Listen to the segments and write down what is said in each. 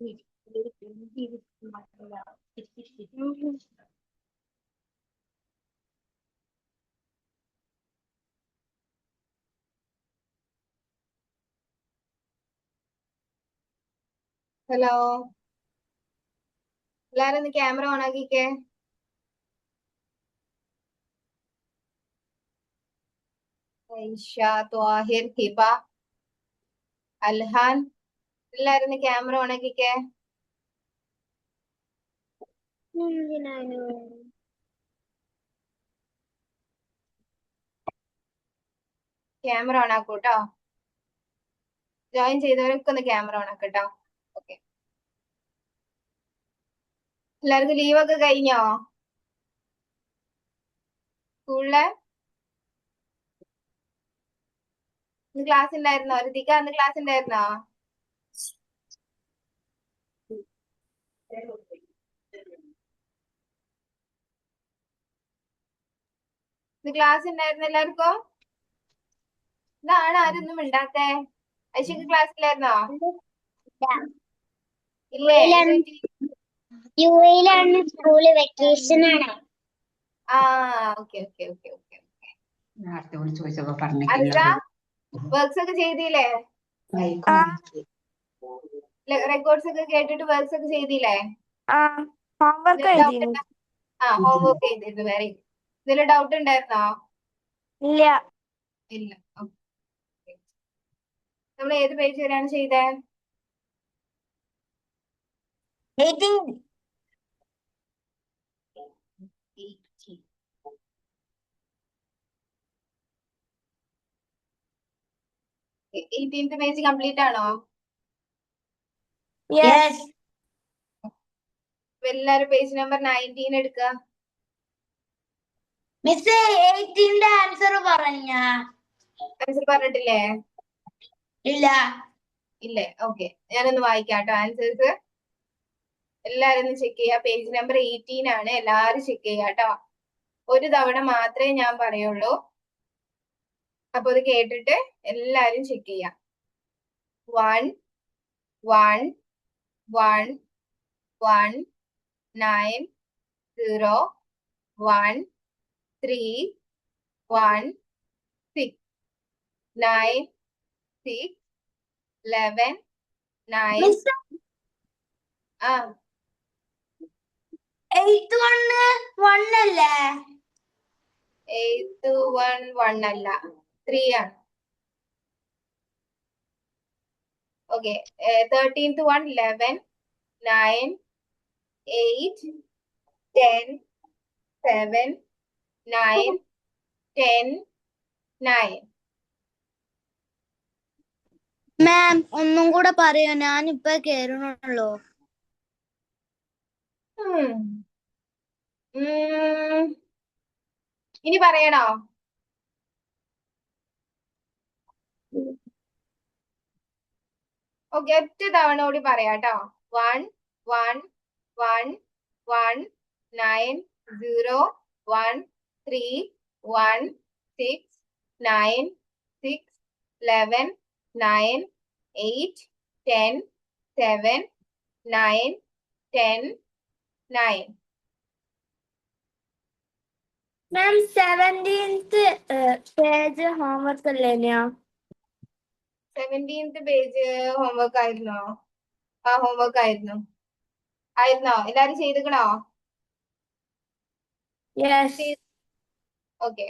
Hello, എല്ലാരും ഒന്ന് camera on ആക്കിക്കേ. ഐഷ, ത്വാഹിർ, ഹിബ, അൽഹാൻ, എല്ലാരും ഒന്ന് ക്യാമറ ഓൺ ആക്കിക്കേ. ക്യാമറ ഓൺ ആക്കൂട്ടോ. ജോയിൻ ചെയ്തവരൊക്കെ ഒന്ന് ക്യാമറ ഓൺ ആക്കട്ടോ. ഓക്കെ, എല്ലാവർക്കും ലീവൊക്കെ കഴിഞ്ഞോ സ്കൂളിലെ? ഇന്ന് ക്ലാസ് ഉണ്ടായിരുന്നോ? ഋതിക, അന്ന് ക്ലാസ് ഉണ്ടായിരുന്നോ? ഇന്ന് ക്ലാസ് ഉണ്ടായിരുന്നു എല്ലാവർക്കും? ഇതാണ് ആരൊന്നും മിണ്ടാത്തെ? ഐഷക്ക് ക്ലാസ് ഇല്ലായിരുന്നോ? ഇല്ലേ? യുഎയിലാണ് സ്കൂള്, വെക്കേഷൻ ആണ്. ആ, okay okay okay okay. Arsha, works ഒക്കെ ചെയ്തില്ലേ? റെക്കോർഡ്സ് ഒക്കെ കേട്ടിട്ട് വർക്ക്സ് ഒക്കെ ചെയ്തില്ലേ? ഹോംവർക്ക് എഴുതിയിരുന്നു. ഹോംവർക്ക് ചെയ്തിരുന്നു. Very good. ഇതില് ഡൗട്ട് ഉണ്ടായിരുന്നോ? ഇല്ല. ഇല്ല. നമ്മൾ ഏത് പേജ് വരെയാണ് ചെയ്തേ? 18th പേജ് കംപ്ലീറ്റ് ആണോ? യെസ്. എല്ലാരും പേജ് നമ്പർ 19 എടുക്കുക. മിസ് 18ന്റെ ആൻസർ ആൻസർ പറഞ്ഞിട്ടില്ലേ? ഇല്ല. ഇല്ലേ? ഓക്കെ, ഞാനൊന്ന് വായിക്കാട്ടോ ആൻസേഴ്സ്. എല്ലാരും ഒന്ന് ചെക്ക് ചെയ്യാ. പേജ് നമ്പർ 18 ആണ്. എല്ലാരും ചെക്ക് ചെയ്യാട്ടോ. ഒരു തവണ മാത്രമേ ഞാൻ പറയുള്ളൂ. അപ്പൊ അത് കേട്ടിട്ട് എല്ലാരും ചെക്ക് ചെയ്യാം. 1 1 1 1 9 0 1 3 1 6 9 6 11 9. ആ, 8 1 അല്ലേ? 8 1 1 അല്ല, 3 ആണ്. Okay, 13th 1 11 9 8 10 7 9 10 9. മാം ഒന്നും കൂടെ പറയോ? ഞാനിപ്പോ കേറണുള്ളൂ. ഇനി പറയണോ? ഓക്കെ, ഒറ്റ തവണ കൂടി പറയാട്ടോ. 1 1 1 1 9 0 1 3 1 6 9 6 11 9 8 10 7 9 10 9. മാം 17th പേജ് ഹോംവർക്ക് അല്ലേ? 17th പേജ് ഹോംവർക്ക് ആയിരുന്നോ? ആ, ഹോംവർക്ക് ആയിരുന്നോ? എല്ലാരും ചെയ്തിക്കണോ? യെസ്. ഓക്കെ,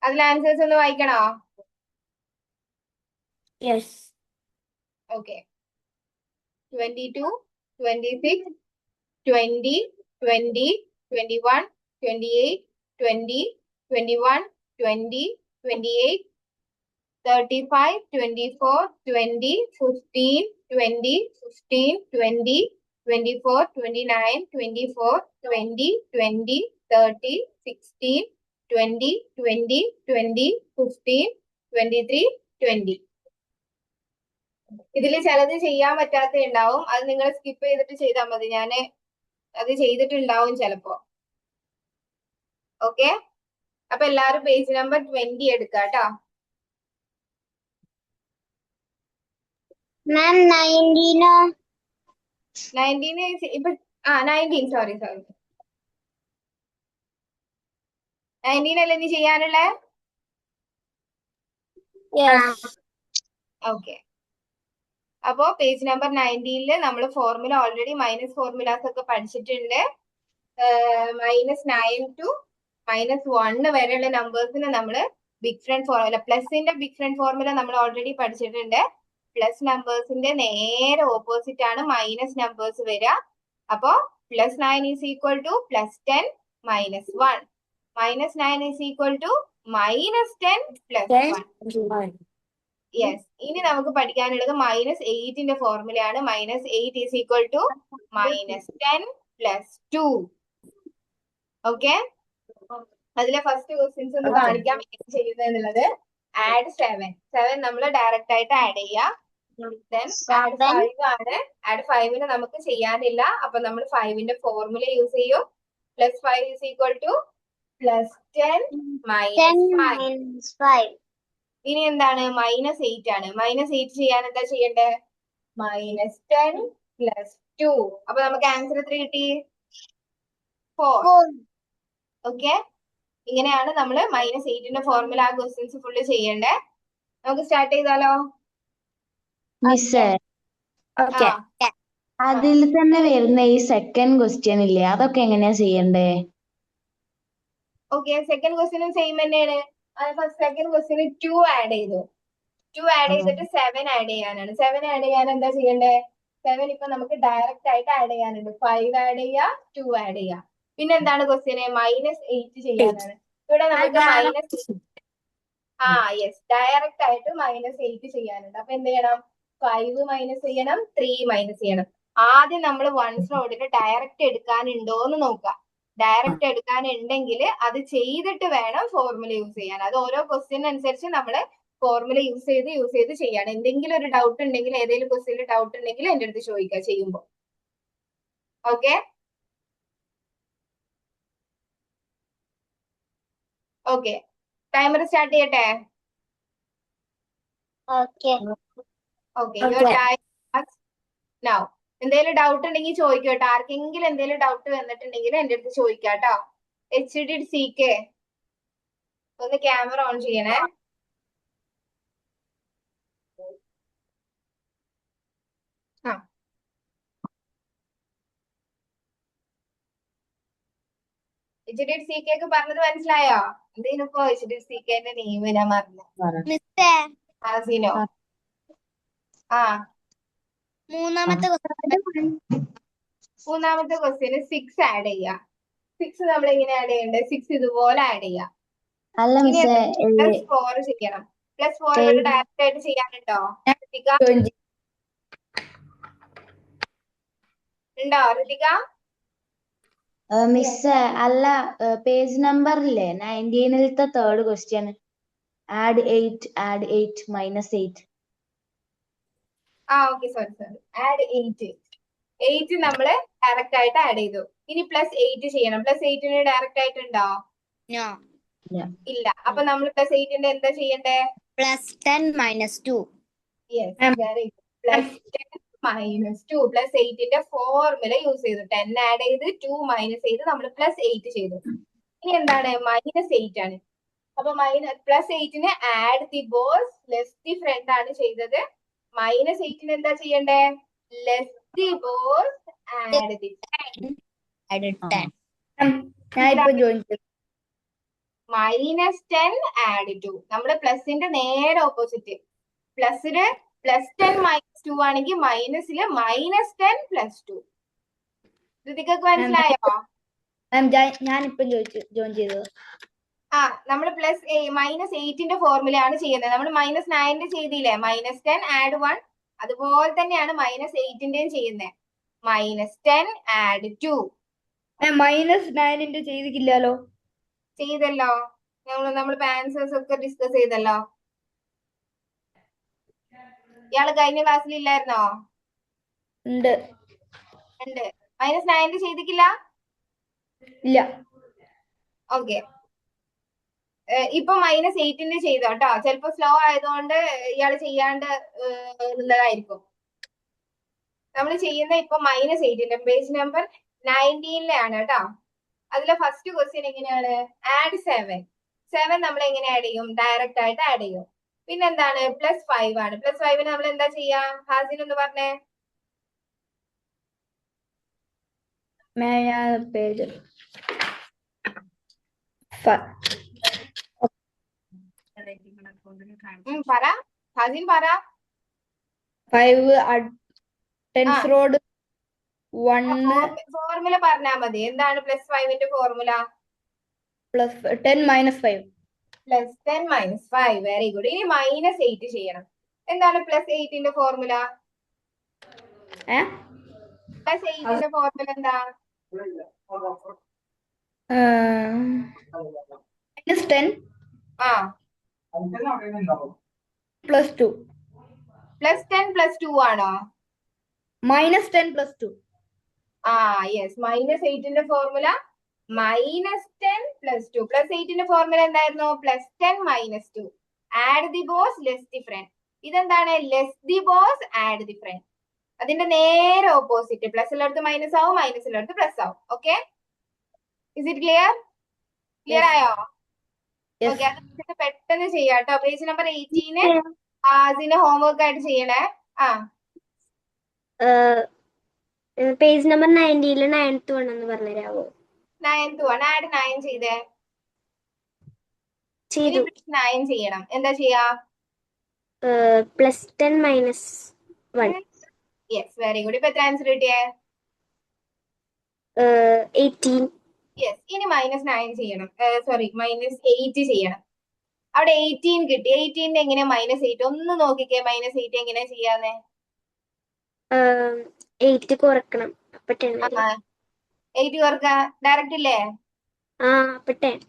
അതിൽ ആൻസേഴ്സ് ഒന്ന് വായിക്കണോ? യെസ്. ഓക്കെ, 22 26 20 20 21 28 20 21 20 28 35 24 20 15 20 15 20 24 29 24 20 20 30 16 20 20 20 15 23 20. ഇതിൽ ചിലത് ചെയ്യാൻ പറ്റാത്ത ഉണ്ടാവും. അത് നിങ്ങൾ സ്കിപ്പ് ചെയ്തിട്ട് ചെയ്താൽ മതി. ഞാന് അത് ചെയ്തിട്ടുണ്ടാവും ചിലപ്പോ. ഓക്കെ, അപ്പൊ എല്ലാരും പേജ് നമ്പർ 20 എടുക്കാട്ടോ. മാം 19 19 ഇപ്പൊ 19 സോറി 19 അല്ലേ ഇനി ചെയ്യാനുള്ളേ? യെസ്. ഓക്കെ. അപ്പോ പേജ് നമ്പർ 19 നമ്മൾ ഫോർമുല ഓൾറെഡി മൈനസ് ഫോർമുലാസ് ഒക്കെ പഠിച്ചിട്ടുണ്ട്. -9 ടു -1 വരെയുള്ള നമ്പേഴ്സിന് നമ്മൾ ബിഗ് ഫ്രണ്ട് ഫോർമുല, പ്ലസിന്റെ ബിഗ് ഫ്രണ്ട് ഫോർമുല നമ്മൾ ഓൾറെഡി പഠിച്ചിട്ടുണ്ട്. പ്ലസ് നമ്പേഴ്സിന്റെ നേരെ ഓപ്പോസിറ്റ് ആണ് മൈനസ് നമ്പേഴ്സ് വരിക. അപ്പോ +9 is equal to +10 -1. -9 is equal to -10 +1. Yes. ഇനി നമുക്ക് പഠിക്കാനുള്ളത് -8ന്റെ ഫോർമുലയാണ്. -8 ഈസ് ഈക്വൽ ടു -10 +2. ഓക്കെ. അതിലെ ഫസ്റ്റ് ക്വസ്റ്റ്യൻസ് ഒന്ന് കാണിക്കാം എങ്ങനെ ചെയ്യുന്നത് എന്നുള്ളത്. ആഡ് 7 നമ്മൾ ഡയറക്റ്റ് ആയിട്ട് ആഡ് ചെയ്യാം. Then add 5 ആണ്. add 5ന് നമുക്ക് ചെയ്യാനില്ല. അപ്പൊ നമ്മൾ 5ന്റെ ഫോർമുല യൂസ് ചെയ്യും. +5 ഈസ് ഈക്വൽ ടു +10 -5. ഇനി എന്താണ്? -8 ആണ്. -8 ചെയ്യാൻ എന്താ ചെയ്യണ്ടേ? -10 +2. അപ്പൊ നമുക്ക് ആൻസർ എത്ര കിട്ടി? 4. ഓക്കെ. ഇങ്ങനെയാണ് നമ്മൾ -8ന്റെ ഫോർമുല ആ ക്വസ്റ്റ്യൻസ് ഫുള്ള് ചെയ്യണ്ടേ. നമുക്ക് സ്റ്റാർട്ട് ചെയ്താലോ? മിസ്സേ, ഓക്കെ. അതിൽ തന്നെ വരുന്ന ഈ സെക്കൻഡ് ക്വസ്റ്റ്യൻ ഇല്ലേ, അതൊക്കെ എങ്ങനെയാ ചെയ്യണ്ടേ? ഓക്കെ. സെക്കൻഡ് ക്വസ്റ്റ്യനും സെയിം തന്നെയാണ്. സെക്കൻഡ് ക്വസ്റ്റ്യന് 2 ആഡ് ചെയ്തു. 2 ആഡ് ചെയ്തിട്ട് 7 ആഡ് ചെയ്യാനാണ്. 7 ആഡ് ചെയ്യാൻ എന്താ ചെയ്യണ്ടേ? 7 ഇപ്പൊ നമുക്ക് ഡയറക്റ്റ് ആയിട്ട് ആഡ് ചെയ്യാനുണ്ട്. 5 ആഡ് ചെയ്യാ, 2 ആഡ് ചെയ്യാ. പിന്നെ എന്താണ് ക്വസ്റ്റ്യന്? -8 ചെയ്യാനാണ്. ഇവിടെ നമുക്ക് യെസ്, ഡയറക്റ്റ് ആയിട്ട് -8 ചെയ്യാനുണ്ട്. അപ്പൊ എന്ത് ചെയ്യണം? 5 മൈനസ് ചെയ്യണം, 3 മൈനസ് ചെയ്യണം. ആദ്യം നമ്മൾ വൺസ് നോഡിന് ഡയറക്റ്റ് എടുക്കാനുണ്ടോ എന്ന് നോക്കാം. ഡയറക്റ്റ് എടുക്കാനുണ്ടെങ്കിൽ അത് ചെയ്തിട്ട് വേണം ഫോർമുല യൂസ് ചെയ്യാൻ. അത് ഓരോ ക്വസ്റ്റ്യൻ അനുസരിച്ച് നമ്മൾ ഫോർമുല യൂസ് ചെയ്ത് ചെയ്യാണ്. എന്തെങ്കിലും ഒരു ഡൗട്ട് ഉണ്ടെങ്കിൽ, ഏതെങ്കിലും ക്വസ്റ്റ്യനിൽ ഡൗട്ട് ഉണ്ടെങ്കിൽ എന്റെ അടുത്ത് ചോദിക്കുക ചെയ്യുമ്പോൾ. ഓക്കെ. ഓക്കെ. ടൈമർ സ്റ്റാർട്ട് ചെയ്യട്ടെ? ഓക്കെ. Your time now. എന്തെങ്കിലും ഡൗട്ട് ഉണ്ടെങ്കിൽ ചോദിക്കട്ടോ. ആർക്കെങ്കിലും എന്തെങ്കിലും ഡൗട്ട് വന്നിട്ടുണ്ടെങ്കിൽ എന്റെ അടുത്ത് ചോദിക്കാട്ടോ. HDCK ഒന്ന് ക്യാമറ ഓൺ ചെയ്യണേ. HDCK ഒക്കെ പറഞ്ഞത് മനസ്സിലായോ? എന്തേലും ഇപ്പൊ HDCKന്റെ നെയിം ഞാൻ മറന്നു. മിസ്സേ, ആസിനോ? മൂന്നാമത്തെ മൂന്നാമത്തെ ക്വസ്റ്റ്യന് 6 ആഡ് ചെയ്യാം. 6 നമ്മൾ എങ്ങനെ ആഡ് ചെയ്യണ്ടേ? 6 ഇതുപോലെ ആഡ് ചെയ്യാം. അല്ല ഇനി മിസ്സേ, +4 ചെയ്യണം. +4 ഇവിടെ ഡയറക്റ്റ് ആയിട്ട് ചെയ്യാനുണ്ടോ? ഉണ്ടോ ഋതിക? മിസ്സേ, അല്ല, പേജ് നമ്പർ ഇല്ലേ 19ത്തെ third question, add 8 -8. Okay. Sorry. Add 8 നമ്മള് ഡയറക്റ്റ് ആയിട്ട് ആഡ് ചെയ്തു. ഇനി +8 ചെയ്യണം. +8ന് ഡയറക്റ്റ് ആയിട്ട് ഉണ്ടോ? ഇല്ല. അപ്പൊ നമ്മൾ +8ന്റെ എന്താ ചെയ്യണ്ടേ? +10 -2. Yes, very good. +10 -2. +8ന്റെ ഫോർമുല യൂസ് ചെയ്തു. 10 ആഡ് ചെയ്ത് 2 മൈനസ് ചെയ്ത് നമ്മൾ +8 ചെയ്തു. ഇനി എന്താണ്? -8 ആണ്. അപ്പൊ +8ന് add the boss less the friend ആണ് ചെയ്തത്. -8ന് എന്താ ചെയ്യണ്ടേ? Less the boss add the Added 10. ഞാൻ ഇപ്പൊ ജോയിൻ ചെയ്തു. -10 ആഡ് 2. നമ്മുടെ പ്ലസിന്റെ നേരെ ഓപ്പോസിറ്റ്. പ്ലസിന് +10 -2 ആണെങ്കിൽ മൈനസില് -10 +2. ഋതികക്ക് മനസ്സിലായോ? മാം ഞാൻ ഇപ്പൊ ജോയിൻ ചെയ്തത്. നമ്മൾ -8ന്റെ ഫോർമുലയാണ് ചെയ്യുന്നത്. നമ്മൾ -9 ചെയ്തില്ലേ? -10 ആഡ് 1. അതുപോലെ തന്നെയാണ് -8ന്റെയും ചെയ്യുന്നത്. -10 ആഡ് 2. -9ന്റെ ചെയ്തിട്ടില്ലല്ലോ. ചെയ്തല്ലോ. നമ്മൾ ആൻസേഴ്സ് ഒക്കെ ഡിസ്കസ് ചെയ്തല്ലോ. ഇയാള് കഴിഞ്ഞ ക്ലാസ്സിൽ ഇല്ലായിരുന്നോ? ഉണ്ട്. -9 ചെയ്തിട്ടില്ല? ഇല്ല. ഓക്കെ. ഇപ്പൊ -8ന്റെ ചെയ്തോ കേട്ടോ. ചിലപ്പോ സ്ലോ ആയതുകൊണ്ട് ഇയാള് ചെയ്യാണ്ട് നിന്നതായിരിക്കും. നമ്മൾ ചെയ്യുന്ന ഇപ്പൊ -8 പേജ് നമ്പർ 19 ആണ് കേട്ടോ. അതിലെ ഫസ്റ്റ് ക്വസ്റ്റ്യൻ എങ്ങനെയാണ്? ആഡ് 7 നമ്മൾ എങ്ങനെ ആഡ് ചെയ്യും? ഡയറക്റ്റ് ആയിട്ട് ആഡ് ചെയ്യും. പിന്നെന്താണ്? +5 ആണ്. +5 നമ്മൾ എന്താ ചെയ്യാ? ഹാസിൻ ഒന്ന് പറഞ്ഞേ. ഞാൻ പേജ് പറ ഹാസിൻ പറ. 5 ടെൻസ് റോഡ് 1 ഫോർമുല പറഞ്ഞാ മതി. എന്താണ് +5ന്റെ ഫോർമുല? പ്ലസ് 10 - 5. +10 - 5. Very good. ഇനി -8 ചെയ്യണം. എന്താണ് +8ന്റെ ഫോർമുല? +8ന്റെ ഫോർമുല എന്താ? -10 ആ +2. +10 +2 ആണോ? -10 +2. ആ യെസ്. -8ന്റെ ഫോർമുല -10 +2. +8ന്റെ ഫോർമുല എന്തായിരുന്നു? +10 - 2. Add the boss less the friend. ഇതെന്താണ്? Less the boss add the friend. അതിന്റെ നേരെ ഓപ്പോസിറ്റ്. പ്ലസ് ഉള്ളിടത്ത് മൈനസ് ആവും, മൈനസ് ഉള്ളിടത്ത് പ്ലസ് ആവും. Okay, is it clear? Clear ആയോ? Yes. ഓക്കെ, അത് പെട്ടെന്ന് ചെയ്യാട്ടോ. പേജ് നമ്പർ 18 അതിന് ഹോംവർക്ക് ആയിട്ട് ചെയ്യണേ. ആ പേജ് നമ്പർ 19 9th വൺ എന്ന് പറഞ്ഞുതരാവോ? 9th one. ആഡ് 9 ചെയ്തേ. ചെയ്തു. 9 ചെയ്യണം. എന്താ ചെയ്യാ? +10 - 1. Yes, very good. ഇപ്പൊ എത്ര ആൻസർ കിട്ടിയേ? 18. യെസ്. ഇനി -9 ചെയ്യണം. സോറി, -8 ചെയ്യണം. അവിടെ 18 കിട്ടി. 18 എങ്ങനെയാ -8? ഒന്ന് നോക്കിക്കേ, -8 എങ്ങനെയാ ചെയ്യാന്നേ. 8 കുറക്കണം. അപ്പൊ 10 ആ 8 കുറക്ക ഡയറക്റ്റ് ഇല്ലേ? അപ്പൊ 10.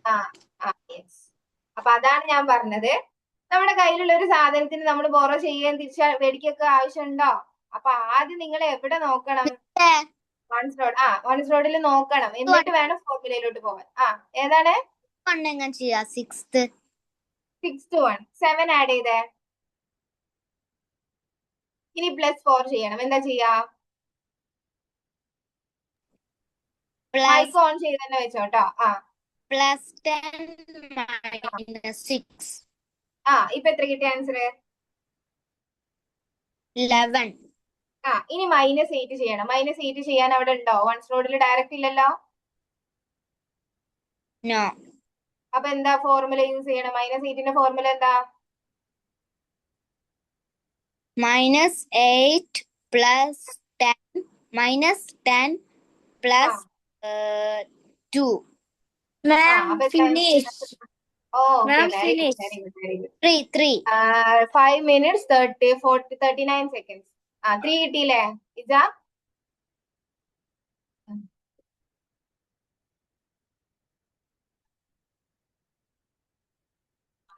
യെസ്. അപ്പൊ അതാണ് ഞാൻ പറഞ്ഞത്. നമ്മുടെ കയ്യിലുള്ള ഒരു സാധനത്തിന് നമ്മൾ ബോറോ ചെയ്യാൻ തിരിച്ച് മേടിക്കൊക്കെ ആവശ്യമുണ്ടോ? അപ്പൊ ആദ്യം നിങ്ങൾ എവിടെ നോക്കണം? വൺസ് റോഡിൽ നോക്കണം. എന്നിട്ട് വേണം ഫോർമുലയിലോട്ട് പോകാൻ. ഏതാണ്? 6th one. 7 ആഡ് ചെയ്തേ. ഇനി +4 ചെയ്യണം. എന്താ ചെയ്യാ? മൈക്ക് ഓൺ ചെയ്ത് തന്നെ വെച്ചോട്ടോ. +10 - 6. ഇപ്പൊ എത്ര കിട്ടിയ ആൻസർ? 11. ഇനി -8 ചെയ്യണം. -8 ചെയ്യാൻ അവിടെ ഉണ്ടോ? വൺസ് റോഡിൽ ഡയറക്റ്റ് ഇല്ലല്ലോ. നോ. അപ്പൊ എന്താ ഫോർമുല യൂസ് ചെയ്യണം? -8ന്റെ ഫോർമുല എന്താ? -8 + 10 -10 + 2. Ma'am, finish. Ma'am, finish. 3. 5 minutes 39 seconds. 3 കിട്ടിയില്ലേ ഇജാ?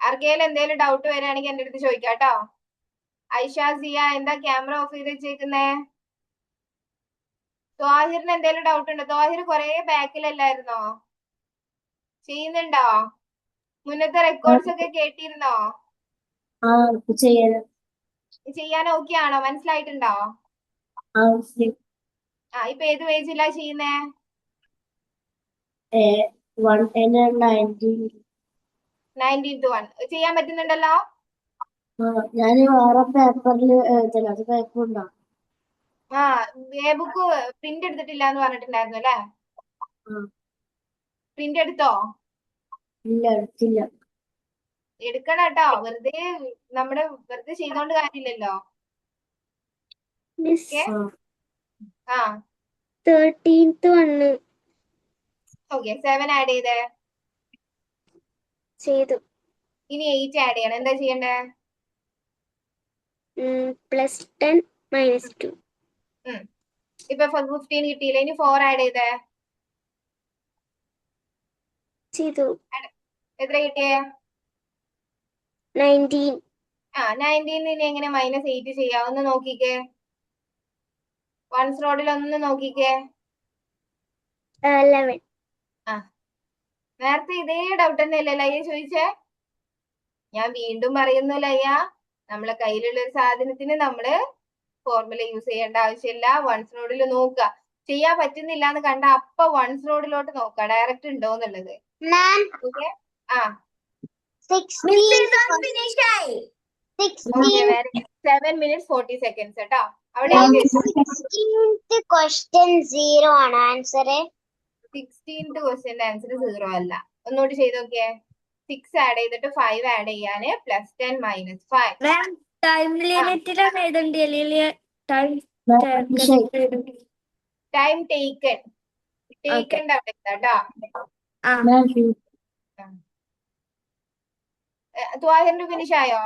ആർക്കെങ്കിലും എന്തെങ്കിലും ഡൗട്ട് വരികയാണെങ്കിൽ എന്റെ അടുത്ത് ചോദിക്കാട്ടോ. ഐഷ, സിയ, എന്താ ക്യാമറ ഓഫ് ചെയ്ത് വെച്ചേക്കുന്നേ? ത്വാഹിറിന് എന്തെങ്കിലും ഡൗട്ട് ഉണ്ടോ? ത്വാഹിർ കൊറേ ബാക്കിലല്ലായിരുന്നോ? ചെയ്യുന്നുണ്ടോ? മുന്നത്തെ റെക്കോർഡ്സ് ഒക്കെ കേട്ടിരുന്നോ? ചെയ്യാൻ ഓക്കെ ആണോ? മനസ്സിലായിട്ടുണ്ടോ? ഇപ്പൊ ഏത് പേജിലാ ചെയ്യുന്നേ? 19th one. ചെയ്യാൻ പറ്റുന്നുണ്ടല്ലോ? ഞാൻ വേറെ പേപ്പറിൽ എഴുതല. അത് പേപ്പറുണ്ടോ? എ ബുക്ക് പ്രിന്റ് എടുത്തിട്ടില്ല എന്ന് പറഞ്ഞിട്ടുണ്ടായിരുന്നു അല്ലേ? പ്രിന്റ് എടുത്തോ? ഇല്ല, എടുത്തില്ല. എടുക്കണം കേട്ടോ. വെറുതെ ചെയ്തോണ്ട് കാര്യമില്ലല്ലോ. 13th one. ഓക്കെ, 7 ആഡ് ചെയ്തേ. ചെയ്തു. ഇനി 8 ആഡ് ചെയ്യണം. എന്താ ചെയ്യണ്ടേ? +10 - 2. ഇപ്പൊ 15 കിട്ടിയില്ല. ഇനി 4 ആഡ് ചെയ്തേ. ചെയ്തു. എത്ര കിട്ടിയേ? 19. 19 ഇനി എങ്ങനെ -8 ചെയ്യാം? ഒന്ന് നോക്കിക്കേ. വൺസ് റോഡിൽ ഒന്ന് നോക്കിക്കേ. 11. നേരത്തെ ഇതേ ഡൗട്ട് തന്നെയല്ലേ ലയ്യ ചോദിച്ചേ? ഞാൻ വീണ്ടും പറയുന്നു ലയ്യ, നമ്മളെ കയ്യിലുള്ള ഒരു സാധനത്തിന് നമ്മള് ഫോർമുല യൂസ് ചെയ്യേണ്ട ആവശ്യമില്ല. വൺസ് നോഡിൽ നോക്കുക. ചെയ്യാൻ പറ്റുന്നില്ല എന്ന് കണ്ട അപ്പൊ വൺസ് നോഡിലോട്ട് നോക്കുക ഡയറക്റ്റ് ഉണ്ടോ എന്നുള്ളത്. ഓക്കെ ആ 7 minutes 40 seconds കേട്ടോ. അവിടെ ക്വസ്റ്റ്യൻ 0 ആണ് ആൻസർ. 16th ക്വസ്റ്റ്യന്റെ ആൻസർ 0 അല്ല. ഒന്നുകൂടി ചെയ്ത് നോക്കിയേ. 6 ആഡ് ചെയ്തിട്ട് 5 ആഡ് ചെയ്യാന് +10 - 5. ടൈം ലിമിറ്റിലാണ് എഴുതേണ്ടി അല്ലെങ്കിൽ ടൈം ടേക്കൺ ടേക്കണ്ട അവിടെ കേട്ടോ. ത്വാഹിറിന്റെ ഫിനിഷ് ആയോ?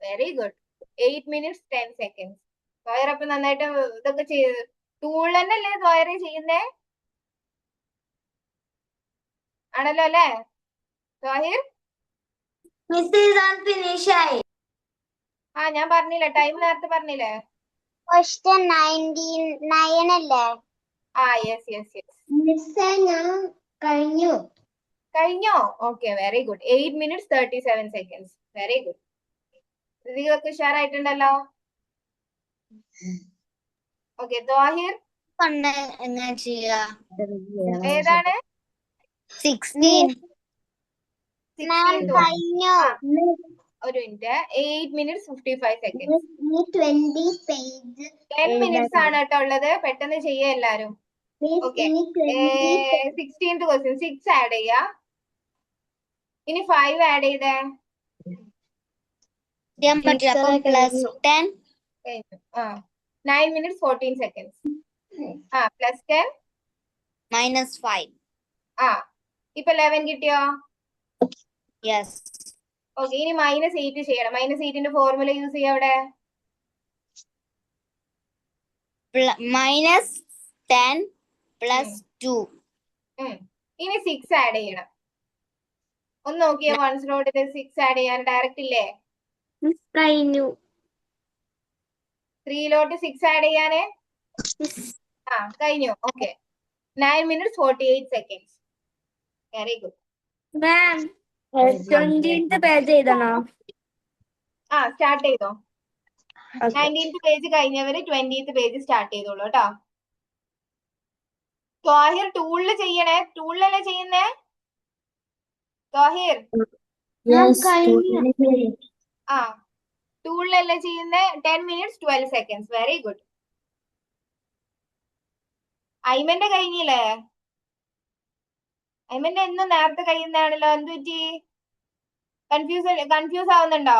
Very good. 8 minutes 10 seconds. Thahir അപ്പൊ നന്നായിട്ട് ഇതൊക്കെ ചെയ്ത് ടൂൾ തന്നെയല്ലേ ത്വാഹിറ് ചെയ്യുന്നേ? ആണല്ലോ അല്ലേ ത്വാഹിർ? ആ ഞാൻ പറഞ്ഞില്ല, ടൈം നേരത്തെ പറഞ്ഞില്ലേ? ക്വസ്റ്റ്യൻ 9 അല്ലേ? ആ യെസ് യെസ് യെസ്. ഞാൻ കഴിഞ്ഞു. കഴിഞ്ഞോ? Okay very good. 8 minutes 37 seconds. Very good. ഇതിലൊക്കെ ഉഷാറായിട്ടുണ്ടല്ലോ. ഓക്കെ ത്വാഹിർ എങ്ങനെ ചെയ്യാ? ഏതാണ്? 16 16th one. കഴിഞ്ഞു. ഒരു minute. 8 minutes 55 seconds. 20 page 10 minutes ആണ് കേട്ടോ ഉള്ളത്. പെട്ടെന്ന് ചെയ്യാ എല്ലാരും. ഓക്കെ 16th question 6 ആഡ് ചെയ്യാ. ഇനി 5 ആഡ് ചെയ്തേ. +10 കഴിഞ്ഞു. ആ 9 minutes 14 seconds. ആ +10 -5. ആ ഇപ്പൊ 11 കിട്ടിയോ? യെസ്. ഓക്കെ ഇനി -8 ചെയ്യണം. -8ന്റെ ഫോർമുല യൂസ് ചെയ്യാം അവിടെ. -10 +2. ഇനി 6 ആഡ് ചെയ്യണം. ഒന്ന് നോക്കിയേ വൺസ് നോഡിൽ 6 ആഡ് ചെയ്യാൻ ഡയറക്റ്റ് ഇല്ലേ? കഴിഞ്ഞു. 3ലോട്ട് 6 ആഡ് ചെയ്യാന് ആ കഴിഞ്ഞു. Okay 9 minutes 48 seconds. Very good. 20th page എഴുതണോ? ആ സ്റ്റാർട്ട് ചെയ്തോ. 19th page കഴിഞ്ഞവര് 20th page start ചെയ്തോളൂ കേട്ടോ. ത്വാഹിർ ടൂളില് ചെയ്യണേ. ടൂളിലല്ലേ ചെയ്യുന്നേ ത്വാഹിർ? ആ ടൂളിലല്ലേ ചെയ്യുന്നേ. 10 minutes 12 seconds. Very good. ഐമന്റെ കഴിഞ്ഞില്ലേ? ഐമന്റെ എന്നും നേരത്തെ കഴിയുന്നതാണല്ലോ. എന്ത് പറ്റി? കൺഫ്യൂസ് ആവുന്നുണ്ടോ?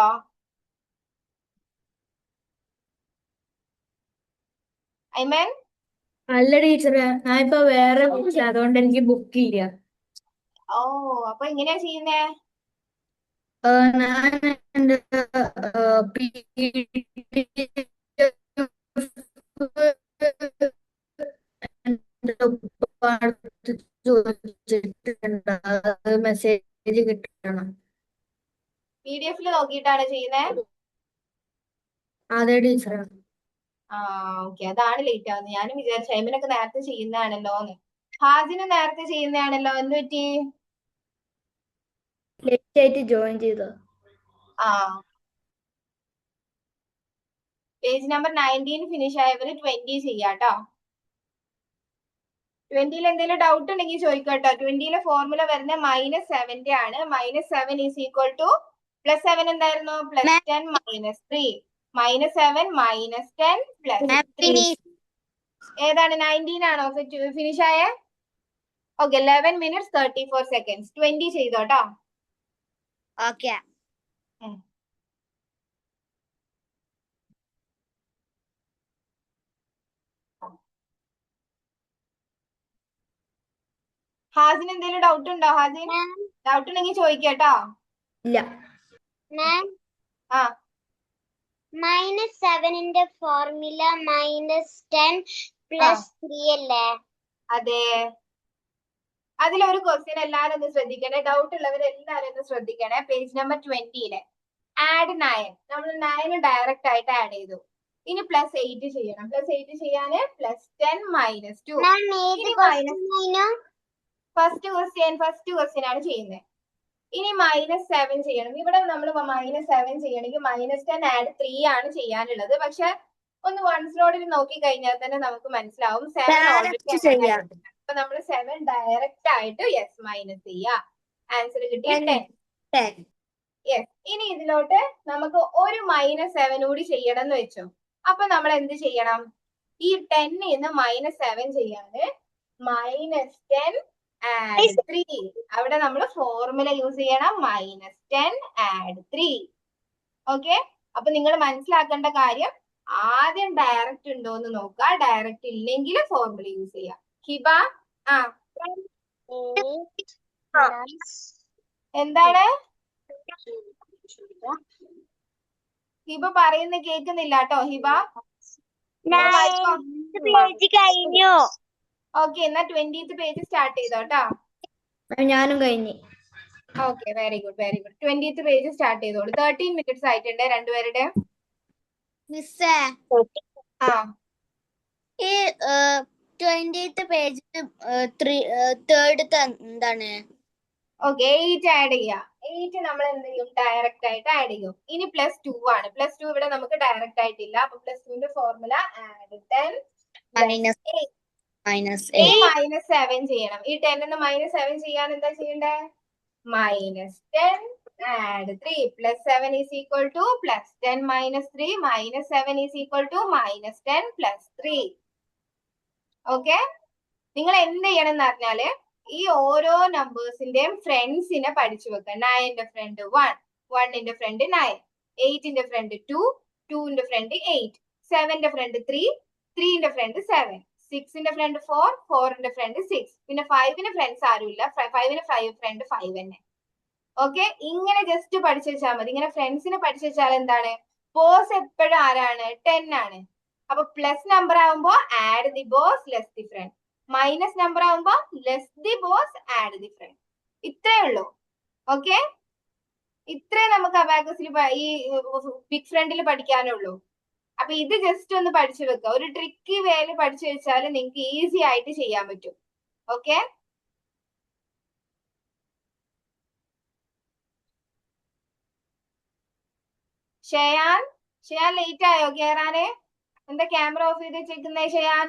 ഐമൻ അല്ല ടീച്ചറെ, ഞാൻ ഇപ്പൊ വേറെ വിളിച്ചു, അതുകൊണ്ട് എനിക്ക് ബുക്ക് ഇല്ല. ഓ അപ്പൊ എങ്ങനെയാ ചെയ്യുന്നേ? ഞാൻ എന്റെ മെസ്സേജ് കിട്ടണം. PDF നോക്കിയിട്ടാണ് ചെയ്യുന്നേ? അതെ ടീച്ചറെ. ആ ഓക്കെ അതാണ് ലേറ്റ് ആവുന്നത്. ഞാനും വിചാരിച്ചു ഐമനൊക്കെ നേരത്തെ ചെയ്യുന്നതാണല്ലോ എന്ന്. ഹാജിന് നേരത്തെ ചെയ്യുന്നതാണല്ലോ. എന്ത് പറ്റി? ലേറ്റ് ആയിട്ട് ജോയിൻ ചെയ്തോ? ആ പേജ് നമ്പർ 19 ഫിനിഷ് ആയവര് 20 ചെയ്യാട്ടോ. 20ൽ എന്തെങ്കിലും ഡൗട്ട് ഉണ്ടെങ്കിൽ ചോദിക്കട്ടോ. 20ലെ ഫോർമുല വരുന്ന -7 ആണ്. -7 = +7 എന്തായിരുന്നു? +10 - 3. -7 -10 +3. ഏതാണ്? 19 ആണോ ഫിനിഷ് ആയേ? Okay 11 minutes 34 seconds. 20 ചെയ്തോട്ടോ. ഓക്കെ. ഹാസിന് എന്തെങ്കിലും ഡൗട്ട് ഉണ്ടോ? ഹാസിൻ ഡൗട്ട് ഉണ്ടെങ്കിൽ ചോദിക്കട്ടോ. ഇല്ല. ആ -7ന്റെ ഫോർമുല -10 +3 അല്ലേ? അതെ. അതിലൊരു ക്വസ്റ്റ്യൻ എല്ലാരും ഒന്ന് ശ്രദ്ധിക്കണേ. ഡൗട്ട് ഉള്ളവർ എല്ലാരും ഒന്ന് ശ്രദ്ധിക്കണേ. പേജ് നമ്പർ 20ലെ ആഡ് 9 നമ്മൾ 9 ഡയറക്റ്റ് ആയിട്ട് ആഡ് ചെയ്തു. ഇനി +8 ചെയ്യണം. +8 ചെയ്യാന് +10 - 2. ഫസ്റ്റ് ക്വസ്റ്റ്യൻ ആണ് ചെയ്യുന്നത്. ഇനി -7 ചെയ്യണം. ഇവിടെ നമ്മൾ -7 ചെയ്യണമെങ്കിൽ -10 ആഡ് 3 ആണ് ചെയ്യാനുള്ളത്. പക്ഷെ ഒന്ന് വൺസിനോട് നോക്കി കഴിഞ്ഞാൽ തന്നെ നമുക്ക് മനസ്സിലാവും 7 ഓൾറെഡി ചെയ്യാം. അപ്പൊ നമ്മൾ 7 ഡയറക്റ്റ് ആയിട്ട് യെസ് മൈനസ് ചെയ്യാ. ആൻസർ കിട്ടി 10. യെസ്. ഇനി ഇതിലോട്ട് നമുക്ക് ഒരു -7 കൂടി ചെയ്യണം എന്ന് വെച്ചോ. അപ്പൊ നമ്മൾ എന്ത് ചെയ്യണം? ഈ 10 -7 ചെയ്യാന് -10 ആഡ് 3. അവിടെ നമ്മൾ ഫോർമുല യൂസ് ചെയ്യണം. -10 ആഡ് 3. ഓക്കെ. അപ്പൊ നിങ്ങൾ മനസ്സിലാക്കേണ്ട കാര്യം ആദ്യം ഡയറക്റ്റ് ഉണ്ടോ എന്ന് നോക്കുക. ഡയറക്റ്റ് ഇല്ലെങ്കിൽ ഫോർമുല യൂസ് ചെയ്യാം. ഹിബ എന്താണ് ഹിബ പറയുന്ന കേൾക്കുന്നില്ല കേട്ടോ. ഹിബ കഴിഞ്ഞു. ഓക്കെ, എന്നാ 20th പേജ് സ്റ്റാർട്ട് ചെയ്തോ കേട്ടോ. ഞാനും കഴിഞ്ഞു. Okay, very good very good. 20th page start ചെയ്തോളൂ. 13 മിനിറ്റ്സ് ആയിട്ടുണ്ട് രണ്ടുപേരുടെ. മിസ്സേ, ആ ഈ 20th പേജിൽ തേർഡ് എന്താണ്? ഓക്കെ, 8 ആഡ് ചെയ്യാം. 8 നമ്മൾ എന്ത് ചെയ്യും? ഡയറക്റ്റ് ആയിട്ട് ആഡ് ചെയ്യും. ഇനി +2 ആണ്. +2 ഇവിടെ നമുക്ക് ഡയറക്റ്റ് ആയിട്ടില്ല. അപ്പൊ +2ന്റെ ഫോർമുല ആഡ് 10 -7 ചെയ്യണം. ഈ 10 -7 ചെയ്യാൻ എന്താ ചെയ്യണ്ടേ? -10 add 3 +7 is equal to +10 -3 -7 is equal to -10 +3. Okay, നിങ്ങൾ എന്ത് ചെയ്യണം എന്ന് പറഞ്ഞാല് ഈ ഓരോ നമ്പേഴ്സിന്റെയും ഫ്രണ്ട്സിനെ പഠിച്ചു വെക്കുക. 9ന്റെ ഫ്രണ്ട് 1, 1ന്റെ ഫ്രണ്ട് 9, 8ന്റെ ഫ്രണ്ട് 2, 2ന്റെ ഫ്രണ്ട് 8, 7ന്റെ ഫ്രണ്ട് 3, 3ന്റെ ഫ്രണ്ട് 7, 6ന്റെ ഫ്രണ്ട് 4, 4ന്റെ ഫ്രണ്ട് 6. പിന്നെ 5ന് ഫ്രണ്ട്സ് ആരുമില്ല. 5ന് ഫ്രണ്ട് 5 തന്നെ. ഓക്കെ, ഇങ്ങനെ ജസ്റ്റ് പഠിച്ചു വെച്ചാൽ മതി. ഇങ്ങനെ ഫ്രണ്ട്സിനെ പഠിച്ചു വെച്ചാൽ എന്താണ്? ബോസ് എപ്പോഴും ആരാണ്? 10 ആണ്. അപ്പൊ പ്ലസ് നമ്പർ ആവുമ്പോ add the boss less the friend. Minus number ആവുമ്പോ less the boss add the friend. ഇത്രേ ഉള്ളൂ. ഓക്കെ, ഇത്രേ നമുക്ക് അബാക്കസിൽ ഈ ബിഗ് ഫ്രണ്ടിൽ പഠിക്കാനുള്ളൂ. അപ്പൊ ഇത് ജസ്റ്റ് ഒന്ന് പഠിച്ചു വെക്കുക. ഒരു ട്രിക്കി വേയിൽ പഠിച്ചു വെച്ചാൽ നിങ്ങൾക്ക് ഈസി ആയിട്ട് ചെയ്യാൻ പറ്റും. ഓക്കെ, ഷയാൻ ലേറ്റ് ആയോ കേറാന്? എന്താ ക്യാമറ ഓഫ് ചെയ്ത് വെച്ചേക്കുന്നേ ഷയാൻ?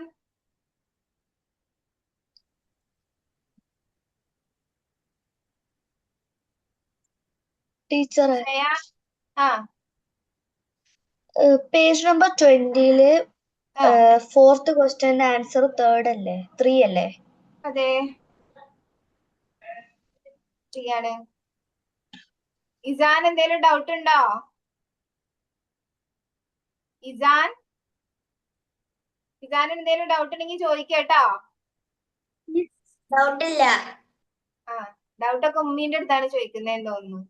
ടീച്ചറെ, ഷയാൻ ആ പേജ് നമ്പർ 20-ല് ആ 4th ക്വസ്റ്റ്യന്റെ ആൻസർ 3 അല്ലേ? അതെ, ശരിയാണ്. ഇസാൻ എന്തേലും ഡൗട്ട് ഉണ്ടോ? ഇസാൻ എന്തേലും ഡൗട്ട് ഉണ്ടെങ്കിൽ ചോദിക്കേട്ടോ. ഡൗട്ടില്ല. ആ, ഡൗട്ടൊക്കെ ഉമ്മീന്റെ അടുത്താണ് ചോദിക്കുന്നതെന്ന് തോന്നുന്നു.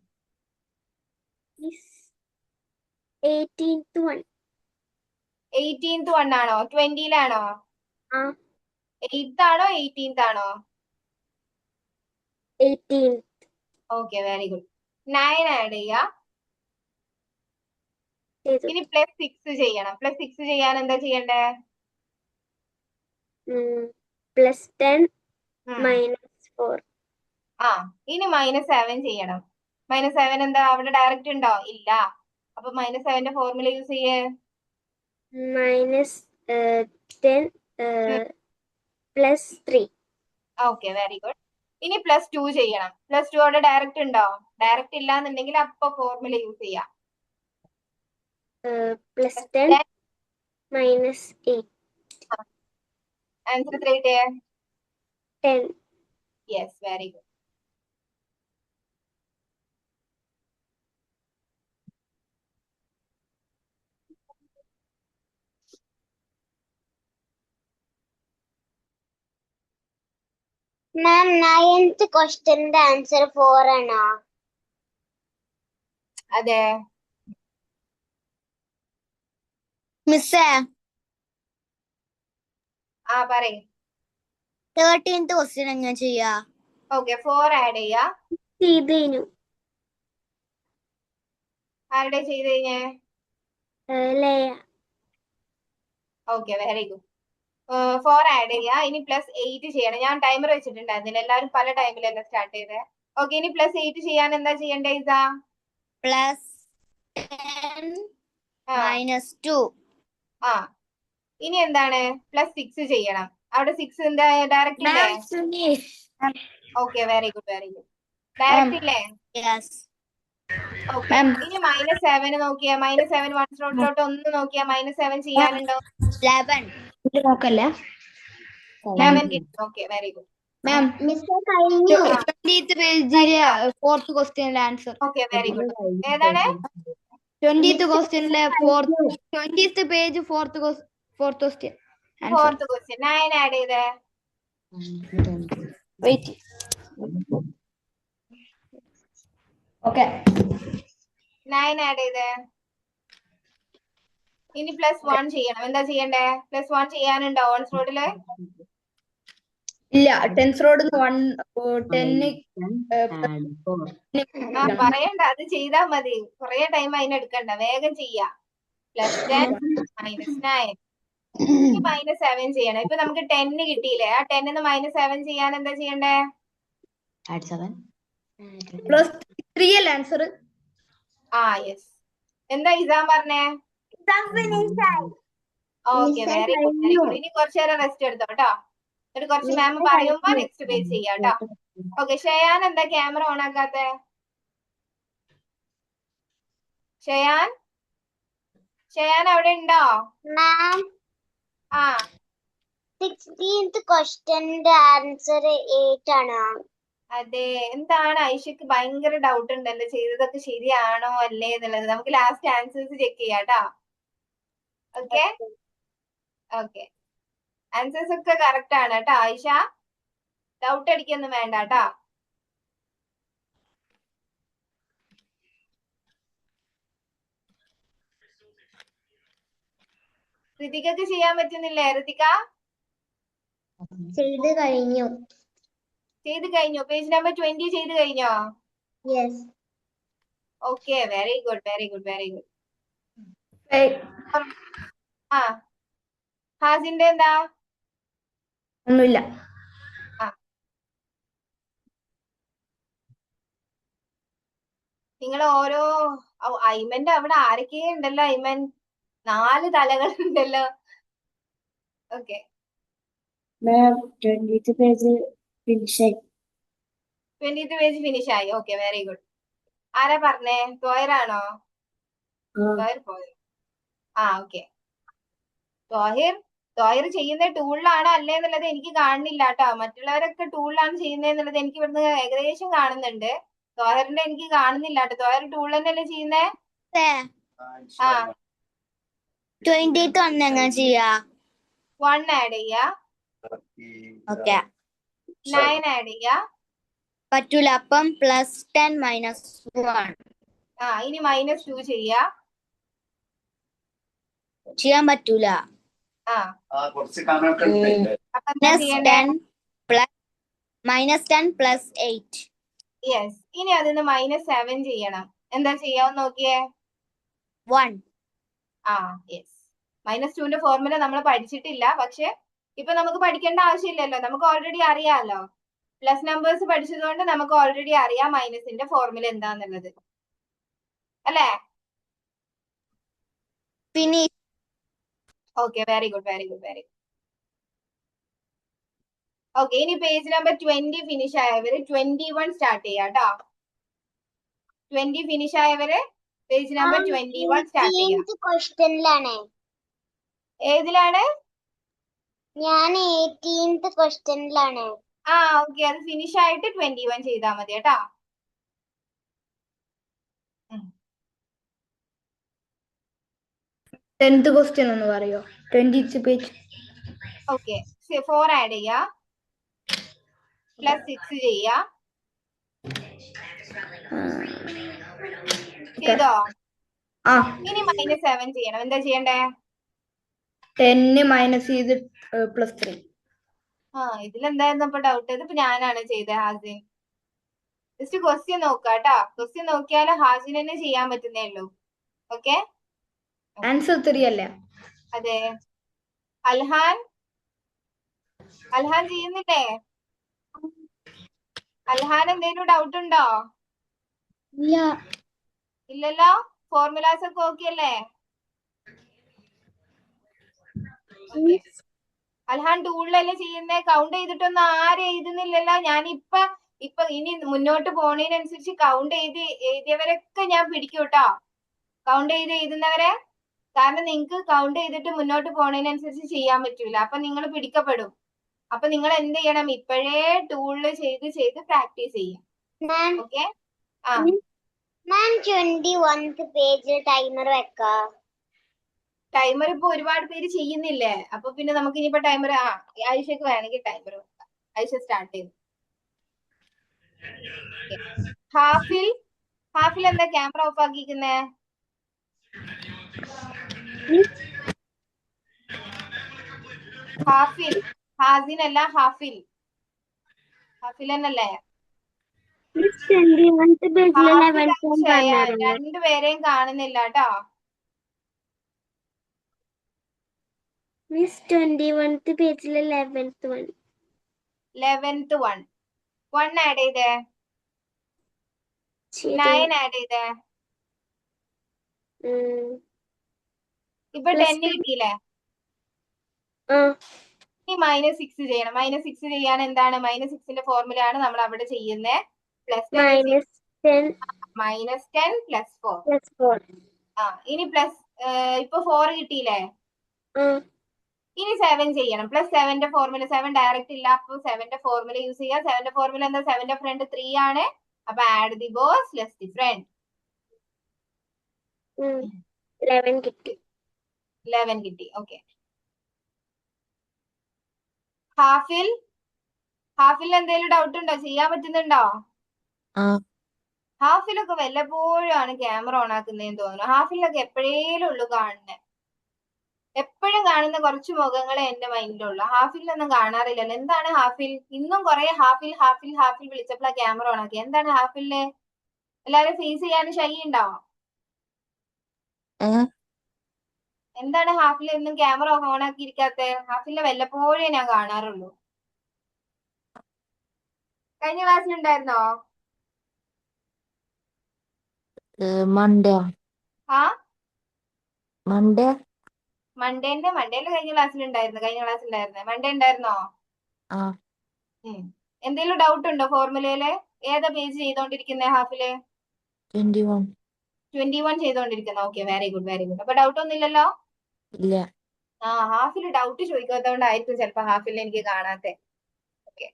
18th one. 18th one ആണോ? 20-ലാണോ? ആ. 8th ആണോ 18th ആണോ? 18th. Okay, very good. 9 add ചെയ്യാ. ഇനി +6 ചെയ്യണം. +6 ചെയ്യാൻ എന്താ ചെയ്യണ്ടേ? +10 -4. ആ, ഇനി -7 ചെയ്യണം. -7 എന്താ അവിടെ ഡയറക്റ്റ് ഉണ്ടോ? ഇല്ല. അപ്പൊ -7ന്റെ ഫോർമുല യൂസ് ചെയ്യേ. -10 +3. Okay, very good. ഇനി +2 ചെയ്യണം. +2 അവിടെ ഡയറക്റ്റ് ഉണ്ടോ? ഡയറക്റ്റ് ഇല്ല എന്നുണ്ടെങ്കിൽ അപ്പൊ ഫോർമുല യൂസ് ചെയ്യാം. +10 -8. ആൻസർ എത്ര കിട്ടിയേ? 10. Yes, very good. Ma'am, 9th ക്വസ്റ്റ്യന്റെ ആൻസർ 4 ആണോ? അതെ. മിസ്സേ, ആ പറയ്. 13th ക്വസ്റ്റ്യൻ എങ്ങനെ ചെയ്യാ? ഓക്കെ, 4 ആഡ് ചെയ്യാ. ചെയ്തേനു. ആരുടെ ചെയ്ത് കഴിഞ്ഞേ? Laya. Okay, very good. 4 add ചെയ്യാ. ഇനി +8 ചെയ്യണം. ഞാൻ ടൈമർ വെച്ചിട്ടുണ്ടായിരുന്നില്ല. എല്ലാവരും പല ടൈമിലല്ല സ്റ്റാർട്ട് ചെയ്തേ. ഓക്കെ, ഇനി +8 ചെയ്യാൻ എന്താ ചെയ്യണ്ടേ ഇതാ? പ്ലസ് 10 ആ -2. ആ ഇനി എന്താണ്? +6 ചെയ്യണം. അവിടെ 6 എന്താ ഡയറക്റ്റ് ഇല്ലേ? ഓക്കെ, വെരി ഗുഡ് ഡയറക്റ്റ് ഇല്ലേ? യെസ് ഓക്കെ, ഇനി -7 നോക്കിയാ, -7 വൺ സ്ലോട്ടിലോട്ട് ഒന്ന് നോക്കിയാ -7 ചെയ്യാനുണ്ടോ? 11. നോക്കല്ലേ 11 കിട്ടും. Okay, very good. Ma'am mister കഴിഞ്ഞു 20th പേജിലെ 4th ക്വസ്റ്റ്യനിലെ ആൻസർ. Okay, very good. ഏതാണ്? 20th ക്വസ്റ്റ്യനിലെ 20th page 4th question answer. 4th question 9 add ചെയ്തേ. വെയിറ്റ്. ഓക്കെ 9 ആഡ് ചെയ്തേ. ഇനി +1 ചെയ്യണം. എന്താ ചെയ്യണ്ടേ? +1 ചെയ്യാനുണ്ടോ ഓൺ സ്ലോട്ടില്? ഇല്ല. 10th റോഡ് 10 ആ പറയണ്ട, അത് ചെയ്താ മതി. കുറെ ടൈം അതിനെടുക്കണ്ട, വേഗം ചെയ്യാ. +10 -9 ഇനി -7 ചെയ്യണം. ഇപ്പൊ നമുക്ക് 10 കിട്ടിയില്ലേ? ആ 10ന്ന് -7 ചെയ്യാൻ എന്താ ചെയ്യണ്ടേ? +3 അല്ലേ ആൻസർ? ആ യെസ്. എന്താ ഇസാൻ പറഞ്ഞേ? Okay, very good. ഇനി കുറച്ചു നേരം റെസ്റ്റ് എടുത്തോ കേട്ടോ. എന്നിട്ട് കുറച്ച് മാം പറയുമ്പോ നെക്സ്റ്റ് പേജ് ചെയ്യാം കേട്ടോ. ഓക്കെ, ഷയാൻ എന്താ ക്യാമറ ഓൺ ആക്കാത്തെ? ഷയാൻ അവിടെ ഉണ്ടോ? മാം ആ 16th ക്വസ്റ്റ്യന്റെ ആൻസർ 8 ആണ്. അതെ, എന്താണ് ഐഷക്ക് ഭയങ്കര ഡൗട്ട് ഉണ്ടല്ലോ, ചെയ്തതൊക്കെ ശരിയാണോ അല്ലേ എന്നുള്ളത്. നമുക്ക് ലാസ്റ്റ് ആൻസേഴ്സ് ചെക്ക് ചെയ്യാം കേട്ടോ. ഓക്കെ ഓക്കെ, ആൻസേഴ്സ് ഒക്കെ കറക്റ്റ് ആണ് കേട്ടോ ആയിഷ. ഡൗട്ട് അടിക്കൊന്നും വേണ്ട കേട്ടോ. ഋതികക്ക് ചെയ്യാൻ പറ്റുന്നില്ലേ? ഋതിക ചെയ്ത് കഴിഞ്ഞു. ചെയ്ത് കഴിഞ്ഞോ? പേജ് നമ്പർ 20 ചെയ്ത് കഴിഞ്ഞോ? Yes okay, very good. ആ ഹാസിന്റെ എന്താ? ഒന്നുമില്ല. നിങ്ങൾ ഓരോ ഐമന്റെ അവിടെ ആരൊക്കെ ഉണ്ടല്ലോ? ഐമൻ 4 തലകൾ ഉണ്ടല്ലോ. ഓക്കെ, 20th പേജ് ഫിനിഷായി. 20th പേജ് ഫിനിഷ് ആയി. Okay, very good. ആരാ പറഞ്ഞേ? തോയറാണോ? തോയർ പോയോ? ആ ഓക്കെ. തോയർ ചെയ്യുന്ന ടൂളിലാണോ അല്ലേ എന്നുള്ളത് എനിക്ക് കാണുന്നില്ല കേട്ടോ. മറ്റുള്ളവരൊക്കെ ടൂളിലാണ് ചെയ്യുന്നതെന്നുള്ളത് എനിക്ക് ഇവിടുന്ന് ഏകദേശം കാണുന്നുണ്ട്. തോയറിന്റെ എനിക്ക് കാണുന്നില്ല കേട്ടോ. തോയർ ടൂൾ തന്നെയല്ലേ ചെയ്യുന്നേ? ആ 20th എങ്ങനെ ചെയ്യാ? 1 ആഡ് ചെയ്യാ, ഓക്കെ 9 ആഡ് ചെയ്യാ. പറ്റൂല. അപ്പം +10 -1 ആ ഇനി -2 ചെയ്യാ. ചെയ്യാൻ പറ്റൂല. ആ അപ്പൊ എന്താ ചെയ്യണ്ടേ? -10 +8. യെസ്, ഇനി അതിന്ന് -7 ചെയ്യണം. എന്താ ചെയ്യാന്ന് നോക്കിയേ. 1. ആ യെസ്, -2ന്റെ ഫോർമുല നമ്മൾ പഠിച്ചിട്ടില്ല. പക്ഷെ ഇപ്പൊ നമുക്ക് പഠിക്കേണ്ട ആവശ്യമില്ലല്ലോ, നമുക്ക് ഓൾറെഡി അറിയാമല്ലോ. പ്ലസ് നമ്പേഴ്സ് പഠിച്ചതുകൊണ്ട് നമുക്ക് ഓൾറെഡി അറിയാം മൈനസിന്റെ ഫോർമുല എന്താന്നുള്ളത്, അല്ലേ? Finish. Okay, very good. Okay, ഇനി പേജ് നമ്പർ 20 ഫിനിഷ് ആയവര് 21 സ്റ്റാർട്ട് ചെയ്യാം കേട്ടോ. 20 ഫിനിഷ് ആയവര് പേജ് നമ്പർ 21 സ്റ്റാർട്ട് ചെയ്യാം. ക്വസ്റ്റ്യനിലാണ്. ഏതിലാണ്? ഞാൻ 18th ക്വസ്റ്റ്യനിലാണ്. ആ ഓക്കെ, അത് ഫിനിഷ് ആയിട്ട് 21 ചെയ്താൽ മതി കേട്ടോ. 10th ക്വസ്റ്റ്യൻ ഒന്ന് പറയോ? 20th page. ഓക്കെ, 4 ആഡ് ചെയ്യാ, +6 ചെയ്യാ. ചെയ്തോ? ആ ഇനി -7 ചെയ്യണം. എന്താ ചെയ്യണ്ടേ? 10 മൈനസ് ചെയ്ത് +3. ആ ഇതിലെന്തായിരുന്നു ഇപ്പൊ ഡൗട്ട്? ഇതിപ്പോ ഞാനാണ് ചെയ്തത് ഹാസിൻ. ജസ്റ്റ് ക്വസ്റ്റ്യൻ നോക്കുക കേട്ടോ. ക്വസ്റ്റ്യൻ നോക്കിയാൽ ഹാസിൻ തന്നെ ചെയ്യാൻ പറ്റുന്നേ ഉള്ളൂ. ഓക്കെ, ആൻസർ 3 അല്ലേ? അതെ. അൽഹാൻ ചെയ്യുന്നില്ലേ? അൽഹാൻ എന്തെങ്കിലും ഡൗട്ട് ഉണ്ടോ? ഇല്ല. ഇല്ലല്ലോ. ഫോർമുലാസ് ഒക്കെ ഓക്കെ അല്ലേ? ഓക്കെ. അൽഹാൻ ടൂളിലല്ലേ ചെയ്യുന്നേ? കൗണ്ട് ചെയ്തിട്ടൊന്നും ആരും എഴുതുന്നില്ലല്ലോ. ഇപ്പൊ ഇനി മുന്നോട്ട് പോണതിനനുസരിച്ച് കൗണ്ട് എഴുതിയവരൊക്കെ ഞാൻ പിടിക്കും കേട്ടോ. കൗണ്ട് ചെയ്ത് എഴുതുന്നവരെ. കാരണം നിങ്ങക്ക് കൗണ്ട് ചെയ്തിട്ട് മുന്നോട്ട് പോണതിനനുസരിച്ച് ചെയ്യാൻ പറ്റൂല. അപ്പൊ നിങ്ങൾ പിടിക്കപ്പെടും. അപ്പൊ നിങ്ങൾ എന്ത് ചെയ്യണം? ഇപ്പോഴേ ടൂളില് ചെയ്ത് പ്രാക്ടീസ് ചെയ്യാം. ഓക്കെ. ആ മാം 21th പേജിൽ ടൈമർ വെക്കാം. ടൈമർ ഇപ്പൊ ഒരുപാട് പേര് ചെയ്യുന്നില്ലേ? അപ്പൊ പിന്നെ നമുക്ക് ഇനിയിപ്പോ ടൈമർ ആയിഷക്ക് വേണമെങ്കിൽ ടൈമർ വെക്കാം. ആയിഷ സ്റ്റാർട്ട് ചെയ്തു. ഹാഫിൽ എന്താ ക്യാമറ ഓഫ് ആക്കിയിരിക്കുന്നേ? ഹാഫിൽ, ഹാസിൻ അല്ല, ഹാഫിൽ എന്നല്ലേ? രണ്ടുപേരെയും കാണുന്നില്ല കേട്ടോ. മിസ് 21th പേജിൽ 11th one. 11th one add ചെയ്തേ. 9 ആഡ് ചെയ്തേ. ഇപ്പൊ 10 കിട്ടിയില്ലേ? ഇനി -6 ചെയ്യണം. -6 ചെയ്യാൻ എന്താണ്? -6ന്റെ ഫോർമുല ആണ് നമ്മൾ അവിടെ ചെയ്യുന്നത്. +10 -10 + 4. ഇനി ഇപ്പൊ 4 കിട്ടിയില്ലേ? ഇനി 7 ചെയ്യണം. +7ന്റെ ഫോർമുല, 7 ഡയറക്റ്റ് ഇല്ല. അപ്പൊ 7ന്റെ ഫോർമുല യൂസ് ചെയ്യാം. 7ന്റെ ഫോർമുല എന്താ? 7ന്റെ ഫ്രണ്ട് 3 ആണ്. അപ്പൊ add the boss less the front. 11 കിട്ടി. 11 കിട്ടി. ഓക്കെ. ഹാഫിൽ എന്തെങ്കിലും ഡൗട്ട് ഉണ്ടോ? ചെയ്യാൻ പറ്റുന്നുണ്ടോ? ഹാഫിലൊക്കെ വല്ലപ്പോഴും ആണ് ക്യാമറ ഓൺ ആക്കുന്നതെന്ന് തോന്നുന്നു. ഹാഫിലൊക്കെ എപ്പോഴേലും ഉള്ളു കാണുന്നത്. എപ്പോഴും കാണുന്ന കുറച്ച് മുഖങ്ങളെ എന്റെ മൈൻഡിലുള്ളു. ഹാഫിലൊന്നും കാണാറില്ലല്ലോ. എന്താണ് ഹാഫിൽ? ഇന്നും കുറെ ഹാഫിൽ വിളിച്ചപ്പോഴാ ക്യാമറ ഓൺ ആക്കി. എന്താണ് ഹാഫിലിന്? എല്ലാരും ഫേസ് ചെയ്യാൻ ഷൈ ഉണ്ടോ? എന്താണ് ഹാഫിൽ എന്നും ക്യാമറ ഓൺ ആക്കിയിരിക്കാത്തെ? ഹാഫിലിനെ വല്ലപ്പോഴേ ഞാൻ കാണാറുള്ളൂ. കഴിഞ്ഞ ക്ലാസ്സിൽ ഉണ്ടായിരുന്നോ? മണ്ടേന്റെ കഴിഞ്ഞ ക്ലാസ്സിൽ ഉണ്ടായിരുന്നു. മണ്ടേ ഉണ്ടായിരുന്നോ? എന്തെങ്കിലും ഡൗട്ട് ഉണ്ടോ ഫോർമുലയില്? ഏതാ പേജ് ചെയ്തോണ്ടിരിക്കുന്നേ ഹാഫില്? 21 ചെയ്തോണ്ടിരിക്കുന്ന. Okay, very good. അപ്പൊ ഡൗട്ട് ഒന്നും ഇല്ലല്ലോ? ഇല്ല. ഹാഫില് ഡൗട്ട് ചോദിക്കാത്തതുകൊണ്ടായിരിക്കും ചിലപ്പോ ഹാഫിൽ എനിക്ക് കാണാത്തെ. ഓക്കെ,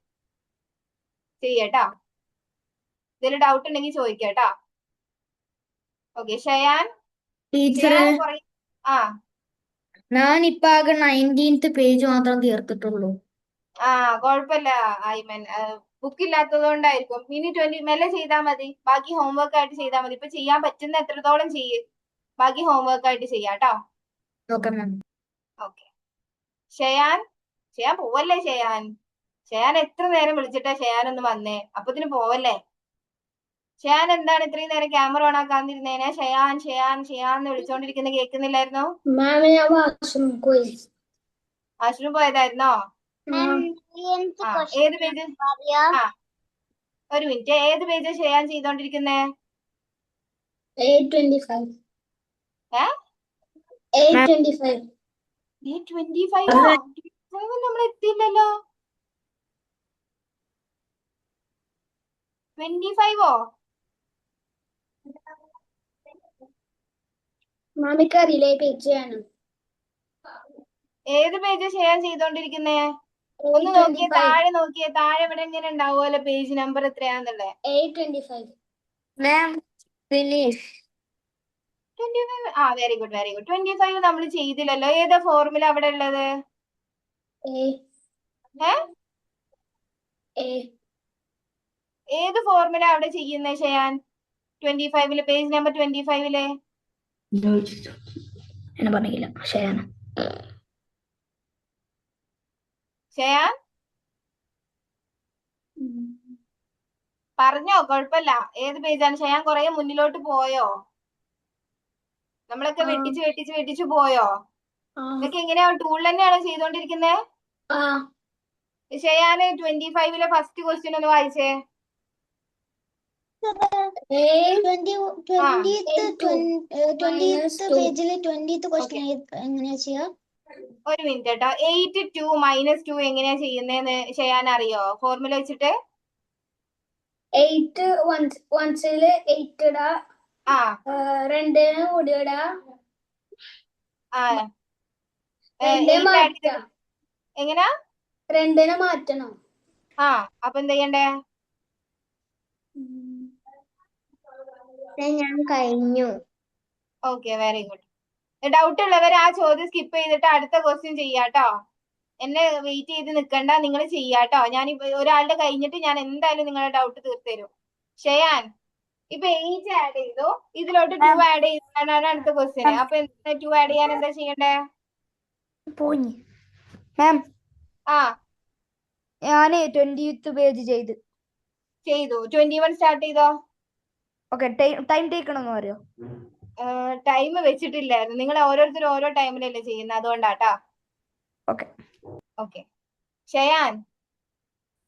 ചെയ്യട്ടോ. എന്തെങ്കിലും ഡൗട്ട് ഉണ്ടെങ്കിൽ ചോദിക്കട്ടോ. ഓക്കെ, ഷയാൻ. ടീച്ചറെ, ആ ഞാനിപ്പോ ആകെ 19th പേജ് മാത്രം തീർത്തിട്ടുള്ളൂ. കുഴപ്പമില്ല ഐമൻ. ബുക്ക് ഇല്ലാത്തത് കൊണ്ടായിരിക്കും. ഇനി 20 മെല്ലെ ചെയ്താൽ മതി. ബാക്കി ഹോംവർക്ക് ആയിട്ട് ചെയ്താൽ മതി. ഇപ്പൊ ചെയ്യാൻ പറ്റുന്ന എത്രത്തോളം ചെയ്യ്. ബാക്കി ഹോംവർക്ക് ആയിട്ട് ചെയ്യാട്ടോ. Okay ma'am. ഓക്കെ. ഷയാൻ പോവല്ലേ? ഷയാൻ എത്ര നേരം വിളിച്ചിട്ടാ ഷയാൻ ഒന്ന് വന്നേ? അപ്പത്തിന് പോവല്ലേ? ഷയാൻ എന്താണ് ഇത്രയും നേരം ക്യാമറ ഓൺ ആക്കാതിരുന്നേനെ? ഷയാൻ വിളിച്ചോണ്ടിരിക്കുന്ന കേൾക്കുന്നില്ലായിരുന്നോ? വാഷ്റൂം പോയതായിരുന്നോ? ഏത് പേജ്? ഒരു മിനിറ്റ്. ഏത് പേജ് ഷെയർ ചെയ്തോണ്ടിരിക്കുന്നേ? 825. നമ്മൾ എത്തിയില്ലല്ലോ. 25ഓ? മാമിക്കറിയില്ലേ പേജ് ആണ്? ഏത് പേജ് ഷെയർ ചെയ്തോണ്ടിരിക്കുന്നേ? ഒന്ന് നോക്കിയേ, താഴെ നോക്കിയേ. താഴെ ഇവിടെ ഇങ്ങനെ ഉണ്ടാവുമല്ലോ പേജ് നമ്പർ എത്രയാന്നുള്ളേ. 825. Very good. 25 നമ്മൾ ചെയ്തില്ലല്ലോ. ഏതാ ഫോർമുല അവിടെ ഉള്ളത്? ഏത് ഫോർമുല അവിടെ ചെയ്യുന്നേ ഷയാൻ? 25 പേജ് നമ്പർ 25 എന്നെ പറഞ്ഞില്ല. ഷയാൻ പറഞ്ഞോ, കുഴപ്പമില്ല. ഏത് പേജാണ് ഷയാൻ? കുറെ മുന്നിലോട്ട് പോയോ? നമ്മളൊക്കെ വെട്ടിച്ച് പോയോ? ഇതൊക്കെ എങ്ങനെയാ? ടൂൾ തന്നെയാണോ ചെയ്തോണ്ടിരിക്കുന്നേ? ഷയാന് 25 ഫസ്റ്റ് ക്വസ്റ്റ്യൻ ഒന്ന് വായിച്ചേ. പേജില് 20th ക്വസ്റ്റ്യൻ എങ്ങനെയാ ചെയ്യാ? ഒരു മിനിറ്റ് കേട്ടോ. 8 2 -2 എങ്ങനെയാ ചെയ്യുന്നതെന്ന് ചെയ്യാൻ അറിയോ ഫോർമുല വെച്ചിട്ട്? 8 വൺസില് 8 ഇടാ, ആ 2 കൂടി ഇടാ, ആ 2 8 മാറ്റാം, എങ്ങനാ? 2 മാറ്റണം. ആ അപ്പൊ എന്ത് ചെയ്യണ്ടേ? ഞാൻ കഴിഞ്ഞു. Okay, very good. ഡൗട്ട് ഉള്ളവർ ആ ചോദ്യം സ്കിപ്പ് ചെയ്തിട്ട് അടുത്ത ക്വസ്റ്റ്യൻ ചെയ്യാട്ടോ. എന്നെ വെയിറ്റ് ചെയ്ത് നിൽക്കണ്ട, നിങ്ങൾ ചെയ്യാട്ടോ. ഞാൻ ഒരാളുടെ കഴിഞ്ഞിട്ട് ഞാൻ എന്തായാലും നിങ്ങളുടെ ഡൗട്ട് തീർത്തരും. ഷെയാൻ, ഇപ്പൊ 8 ആഡ് ചെയ്തു, ഇതിലോട്ട് 2 ആഡ് ചെയ്താണ് അടുത്ത ക്വസ്റ്റ്യൻ. അപ്പൊ 2 ആഡ് ചെയ്യാൻ എന്താ ചെയ്യണ്ടേ? പോയി മാം, ആ ഞാന് 20th പേജ് ചെയ്തു. 21 സ്റ്റാർട്ട് ചെയ്തോ? ഓക്കെ, ടൈം ടേക്കണമെന്ന് പറയോ? ടൈം വെച്ചിട്ടില്ലായിരുന്നു. നിങ്ങൾ ഓരോരുത്തരും ഓരോ ടൈമിലല്ലേ ചെയ്യുന്നത്, അതുകൊണ്ടാട്ടാ. ഓക്കെ. ഓക്കെ, ഷെയാൻ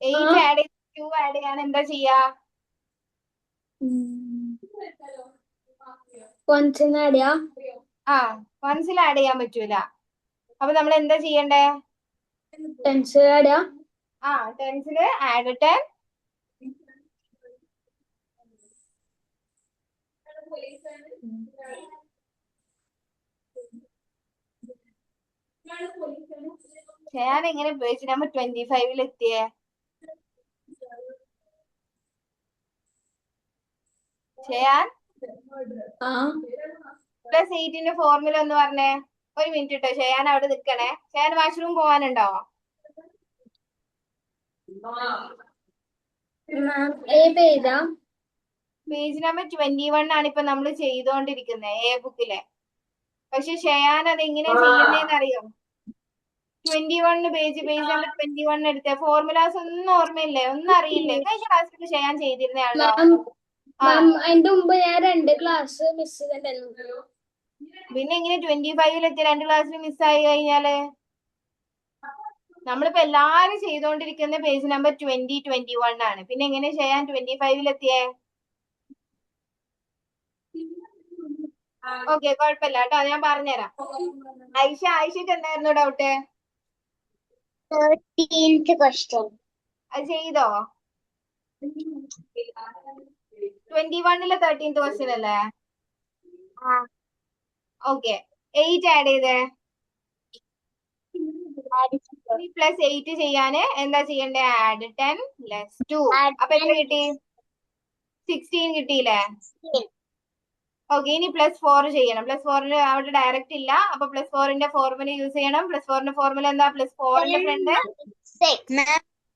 8 ആഡ് ചെയ്ത് 2 ആഡ് ചെയ്യാൻ എന്താ ചെയ്യാ? വൺസിന് അടിയാ, ആ വൺസിൽ ആഡ് ചെയ്യാൻ പറ്റൂല. അപ്പൊ നമ്മൾ എന്താ ചെയ്യണ്ടേ? ടെൻസ് അടിയാ, ആ ടെൻസില് ആഡ് 10. ഞാൻ എങ്ങനെ പേജ് നമ്പർ 25 എത്തിയേ? ചെയ്യാൻ +8ന്റെ ഫോർമുല ഒന്ന് പറഞ്ഞേ. ഒരു മിനിറ്റ് കേട്ടോ, ഷെയാൻ അവിടെ നിൽക്കണേ. ഷെയാൻ വാഷ്റൂം പോവാനുണ്ടോ? പേജാ പേജ് നമ്പർ 21 ആണ് ഇപ്പൊ നമ്മൾ ചെയ്തോണ്ടിരിക്കുന്നത് എ ബുക്കിലെ. പക്ഷെ ഷെയാൻ അത് എങ്ങനെയാ ചെയ്യുന്നതെന്ന് അറിയോ? 21 പേജ് നമ്പർ 21 എടുത്തേ. ഫോർമുലാസ് ഒന്നും ഓർമ്മയില്ലേ? ഒന്നും അറിയില്ലേ? കഴിഞ്ഞ ക്ലാസ്സിൽ ഷെയാൻ ചെയ്തിരുന്നയാണല്ലോ. അതിന്റെ മുമ്പ് ഞാൻ 2 ക്ലാസ് മിസ് ചെയ്തിട്ടുണ്ടായിരുന്നു. പിന്നെ എങ്ങനെ 25 എത്തിയ 2 ക്ലാസ്സിൽ മിസ്സായി കഴിഞ്ഞാല്? നമ്മളിപ്പോ എല്ലാരും ചെയ്തോണ്ടിരിക്കുന്ന പേജ് നമ്പർ 21 ആണ്. പിന്നെ എങ്ങനെ ചെയ്യാൻ 25 എത്തിയേ? ഓക്കെ, കുഴപ്പമില്ല കേട്ടോ, ഞാൻ പറഞ്ഞുതരാം. ആയിഷയ്ക്ക് എന്തായിരുന്നു ഡൗട്ട്? 13th question. അത് ചെയ്തോ? 21 13th ക്വസ്റ്റ്യൻ അല്ലേ? ഓക്കെ, 8 ആഡ് ചെയ്തേ. +8 ചെയ്യാന് എന്താ ചെയ്യണ്ടേ? ആഡ് 10 + 2. അപ്പൊ എത്ര കിട്ടി? 16 കിട്ടിയില്ലേ? ഓക്കെ, ഇനി +4 ചെയ്യണം. +4 അവിടെ ഡയറക്റ്റ് ഇല്ല. അപ്പൊ +4ന്റെ ഫോർമുല യൂസ് ചെയ്യണം. +4ന്റെ ഫോർമുല എന്താ? +4ന്റെ ഫ്രണ്ട്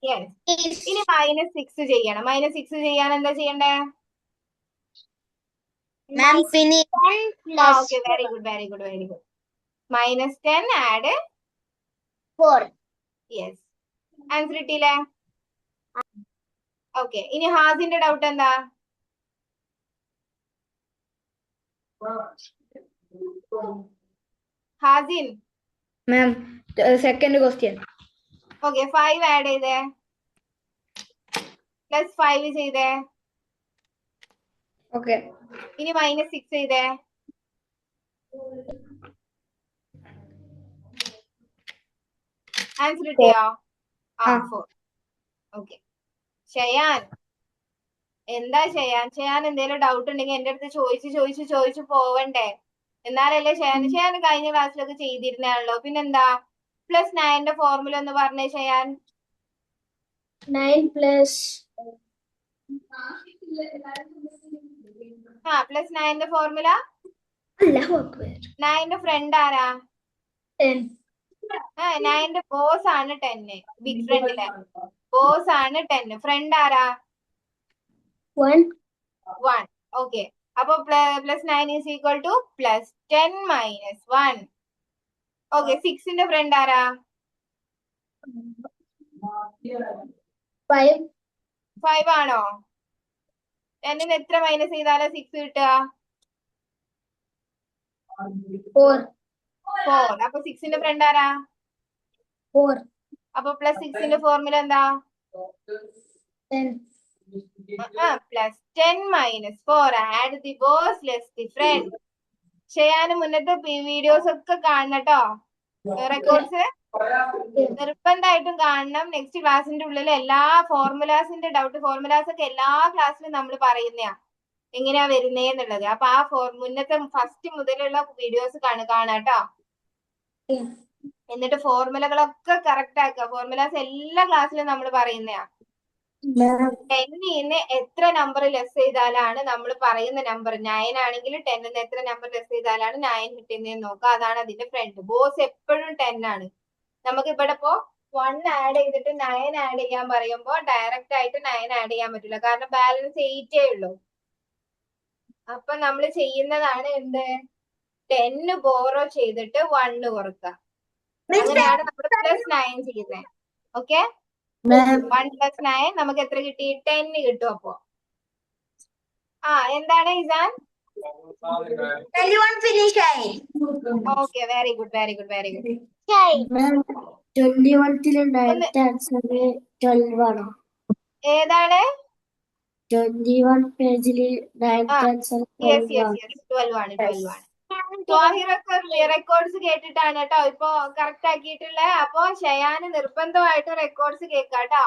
യെസ്. ഇനി -6 ചെയ്യണം. -6 ചെയ്യാൻ എന്താ ചെയ്യണ്ടേ? Okay, very good. -10 add 4. Yes. Answer കിട്ടിയില്ലേ? ഓക്കെ, ഇനി ഹാസിന്റെ ഡൗട്ട് എന്താ? ഹാസിൻ, മാം, സെക്കൻഡ് ക്വസ്റ്റ്യൻ. ഓക്കെ, 5 ആഡ് ചെയ്തേ. +5 ചെയ്തേ. ഓക്കെ. ഇനി -6 ചെയ്തേ. ആൻസർ കിട്ടിയോ? 4. ഓക്കെ, ഷെയാൻ എന്താ ഷെയാൻ എന്തെങ്കിലും ഡൗട്ട് ഉണ്ടെങ്കിൽ എന്റെ അടുത്ത് ചോദിച്ചു പോവണ്ടേ? എന്നാലല്ലേ ഷെയാൻ കഴിഞ്ഞ ക്ലാസ്സിലൊക്കെ ചെയ്തിരുന്നാണല്ലോ. പിന്നെന്താ? +9ന്റെ ഫോർമുല ഒന്ന് പറഞ്ഞേ ഷെയാൻ. 9 പ്ലസ് +9ന്റെ ഫോർമുല. അല്ല 9ന്റെ ഫ്രണ്ട് ആരാ? 10. 9ന്റെ ബോസ് ആണ് 10. ബിഗ് ഫ്രണ്ടിലെ ബോസ് ആണ് 10. ഫ്രണ്ട് ആരാ? 1. 1. ഓക്കെ, അപ്പൊ +9 = +10 - 1. ഓക്കെ, 6ന്റെ ഫ്രണ്ട് ആരാ? 5. 5 ആണോ? 10ന് എത്ര മൈനസ് ചെയ്താലാ 6 കിട്ടുക? 4. 4. അപ്പൊ 6ന്റെ ഫ്രണ്ട് ആരാ? 4. അപ്പൊ +6ന്റെ ഫോർമുല എന്താ? 10. Plus 10 minus 4 add the boss less the front. ചെയ്യാനും മുന്നത്തെ വീഡിയോസ് ഒക്കെ കാണണം കേട്ടോ. റെക്കോർഡ്സ് നിർബന്ധമായിട്ടും കാണണം. നെക്സ്റ്റ് ക്ലാസ്സിന്റെ ഉള്ളിൽ എല്ലാ ഫോർമുലാസിന്റെ ഡൗട്ട് ഫോർമുലാസ് ഒക്കെ എല്ലാ ക്ലാസ്സിലും നമ്മൾ പറയുന്നയാ എങ്ങനെയാ വരുന്നേന്നുള്ളത്. അപ്പൊ ആ മുന്നത്തെ ഫസ്റ്റ് മുതലുള്ള വീഡിയോസ് കാണാട്ടോ. എന്നിട്ട് ഫോർമുലകളൊക്കെ കറക്റ്റ് ആക്കുക. ഫോർമുലാസ് എല്ലാ ക്ലാസ്സിലും നമ്മൾ പറയുന്നയാ. 10ന്ന് എത്ര നമ്പർ ലെസ് ചെയ്താലാണ് നമ്മൾ പറയുന്ന നമ്പർ 9 ആണെങ്കിൽ 10ന്ന് എത്ര നമ്പർ ലെസ് ചെയ്താലാണ് 9 കിട്ടുന്നതെന്ന് നോക്കുക. അതാണ് അതിന്റെ ഫ്രണ്ട്. ബോസ് എപ്പോഴും 10 ആണ്. നമുക്ക് ഇവിടെ ഇപ്പോ 1 ആഡ് ചെയ്തിട്ട് 9 ആഡ് ചെയ്യാൻ പറയുമ്പോൾ ഡയറക്റ്റ് ആയിട്ട് 9 ആഡ് ചെയ്യാൻ പറ്റില്ല. കാരണം ബാലൻസ് 8 ഉള്ളൂ. അപ്പൊ നമ്മൾ ചെയ്യുന്നതാണ് എന്ത്, 10 ബോറോ ചെയ്തിട്ട് 1 കുറക്കുക. അങ്ങനെയാണ് നമ്മൾ പ്ലസ് 9 ചെയ്യുന്നത്. ഓക്കെ, 1 + 9 നമുക്ക് എത്ര കിട്ടി? 10 കിട്ടും. അപ്പോ എന്താണ് Izan? Okay, very good, very good, very good. 21 answer 12 ആണോ? ഏതാണ്? 21 പേജില് ആൻസർ യെസ് യെസ് യെസ് 12 ആണ്, 12 ആണ്. ത്വാഹിറൊക്കെ റെക്കോർഡ്സ് കേട്ടിട്ടാണ് കേട്ടോ ഇപ്പൊ കറക്റ്റ് ആക്കിയിട്ടുള്ളത്. അപ്പൊ ഷയാന് നിർബന്ധമായിട്ട് റെക്കോർഡ്സ് കേൾക്കാട്ടോ.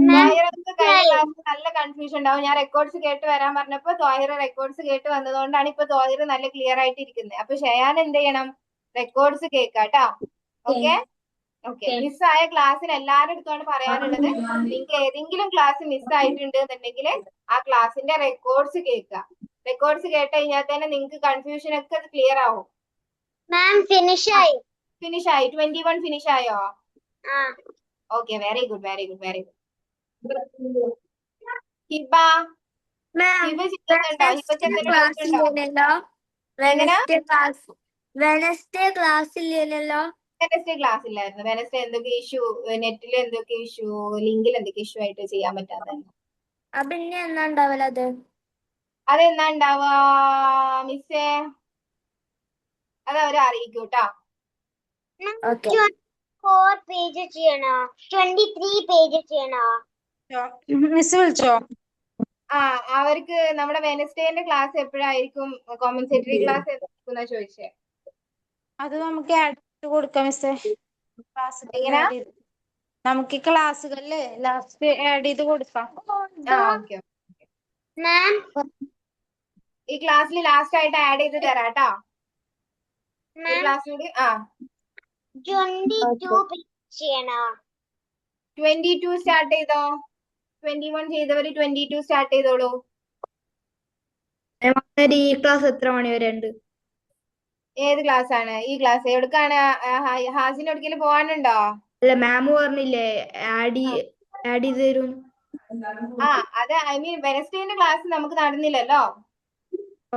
ത്വാഹിറക്ക് കഴിഞ്ഞ ക്ലാസ്സിൽ നല്ല കൺഫ്യൂഷൻ ഉണ്ടാവും. ഞാൻ റെക്കോർഡ്സ് കേട്ട് വരാൻ പറഞ്ഞപ്പോ ത്വാഹിറ റെക്കോർഡ്സ് കേട്ട് വന്നതുകൊണ്ടാണ് ഇപ്പൊ ത്വാഹിറ നല്ല ക്ലിയർ ആയിട്ട് ഇരിക്കുന്നത്. അപ്പൊ ഷയാൻ എന്ത് ചെയ്യണം? റെക്കോർഡ്സ് കേൾക്കാട്ടോ. Okay okay. മിസ്സായ ക്ലാസ്സിൽ എല്ലാവരുടെ അടുത്താണ് പറയാനുള്ളത്. നിങ്ങൾക്ക് ഏതെങ്കിലും ക്ലാസ് മിസ്സായിട്ടുണ്ട് എന്നുണ്ടെങ്കിൽ ആ ക്ലാസ്സിന്റെ റെക്കോർഡ്സ് കേൾക്കുക. റെക്കോർഡ്സ് കേട്ട് കഴിഞ്ഞാൽ തന്നെ നിങ്ങൾക്ക് കൺഫ്യൂഷൻ ഒക്കെ ക്ലിയർ ആവും. ഫിനിഷ് ആയി. 21 ഫിനിഷ് ആയോ? Okay, very good, very good, very good. Hiba Hiba ചെയ്യുന്നുണ്ടോ? ഹിബക്ക് എന്തെങ്കിലും ഡൗട്ട് ഉണ്ടോ? വെനസ്ഡേ ക്ലാസ് ഇല്ലല്ലോ. വെനസ്ഡേ ക്ലാസ് ഇല്ലായിരുന്നു. വെനസ്ഡേ എന്തൊക്കെ ഇഷ്യൂ, നെറ്റിൽ എന്തൊക്കെ ഇഷ്യൂ, ലിങ്കിൽ എന്തൊക്കെ ഇഷ്യൂ ആയിട്ട് ചെയ്യാൻ പറ്റാതെ. പിന്നെ എന്നാ ഉണ്ടാവല്ലോ അത്? അതെന്നാ ഉണ്ടാവാ മിസ്സേ? അത് അവരെ അറിയിക്കൂട്ടാ. 4 പേജ് ചെയ്യണോ? 23 പേജ് ചെയ്യണോ? മിസ് വിളിച്ചോ? അവർക്ക് നമ്മുടെ വെനസ്ഡേന്റെ ക്ലാസ് എപ്പോഴായിരിക്കും? കോമ്പൻസേറ്ററി ക്ലാസ് എന്നാ ചോദിച്ചേ. അത് നമുക്ക് ആഡ് ചെയ്ത് കൊടുക്കാം മിസ്സേ. എങ്ങനാ? നമുക്ക് ക്ലാസ്സുകളില് ലാസ്റ്റ് ആഡ് ചെയ്ത് കൊടുക്കാം. ഓക്കെ. ഈ ക്ലാസ്സിൽ ലാസ്റ്റ് ആയിട്ട് ആഡ് ചെയ്ത് തരാട്ടോ. ഈ ക്ലാസ്സിൽ 22 പേജ് ചെയ്യണോ? 22 സ്റ്റാർട്ട് ചെയ്തോ. 21 ചെയ്തവര് 22 സ്റ്റാർട്ട് ചെയ്തോളൂ. ഈ ക്ലാസ് എത്ര മണി വരെ ഉണ്ട്? ഏത് ക്ലാസ് ആണ്? ഈ ക്ലാസ് എവിടേക്കാണ്? ഹാസിന് എവിടേക്കെങ്കിലും പോവാനുണ്ടോ? അല്ല, മാം പറഞ്ഞില്ലേ ആഡ് ചെയ്ത് തരും. അത് ഐ മീൻ വെനസ്ഡേന്റെ ക്ലാസ് നമുക്ക് നടന്നില്ലല്ലോ.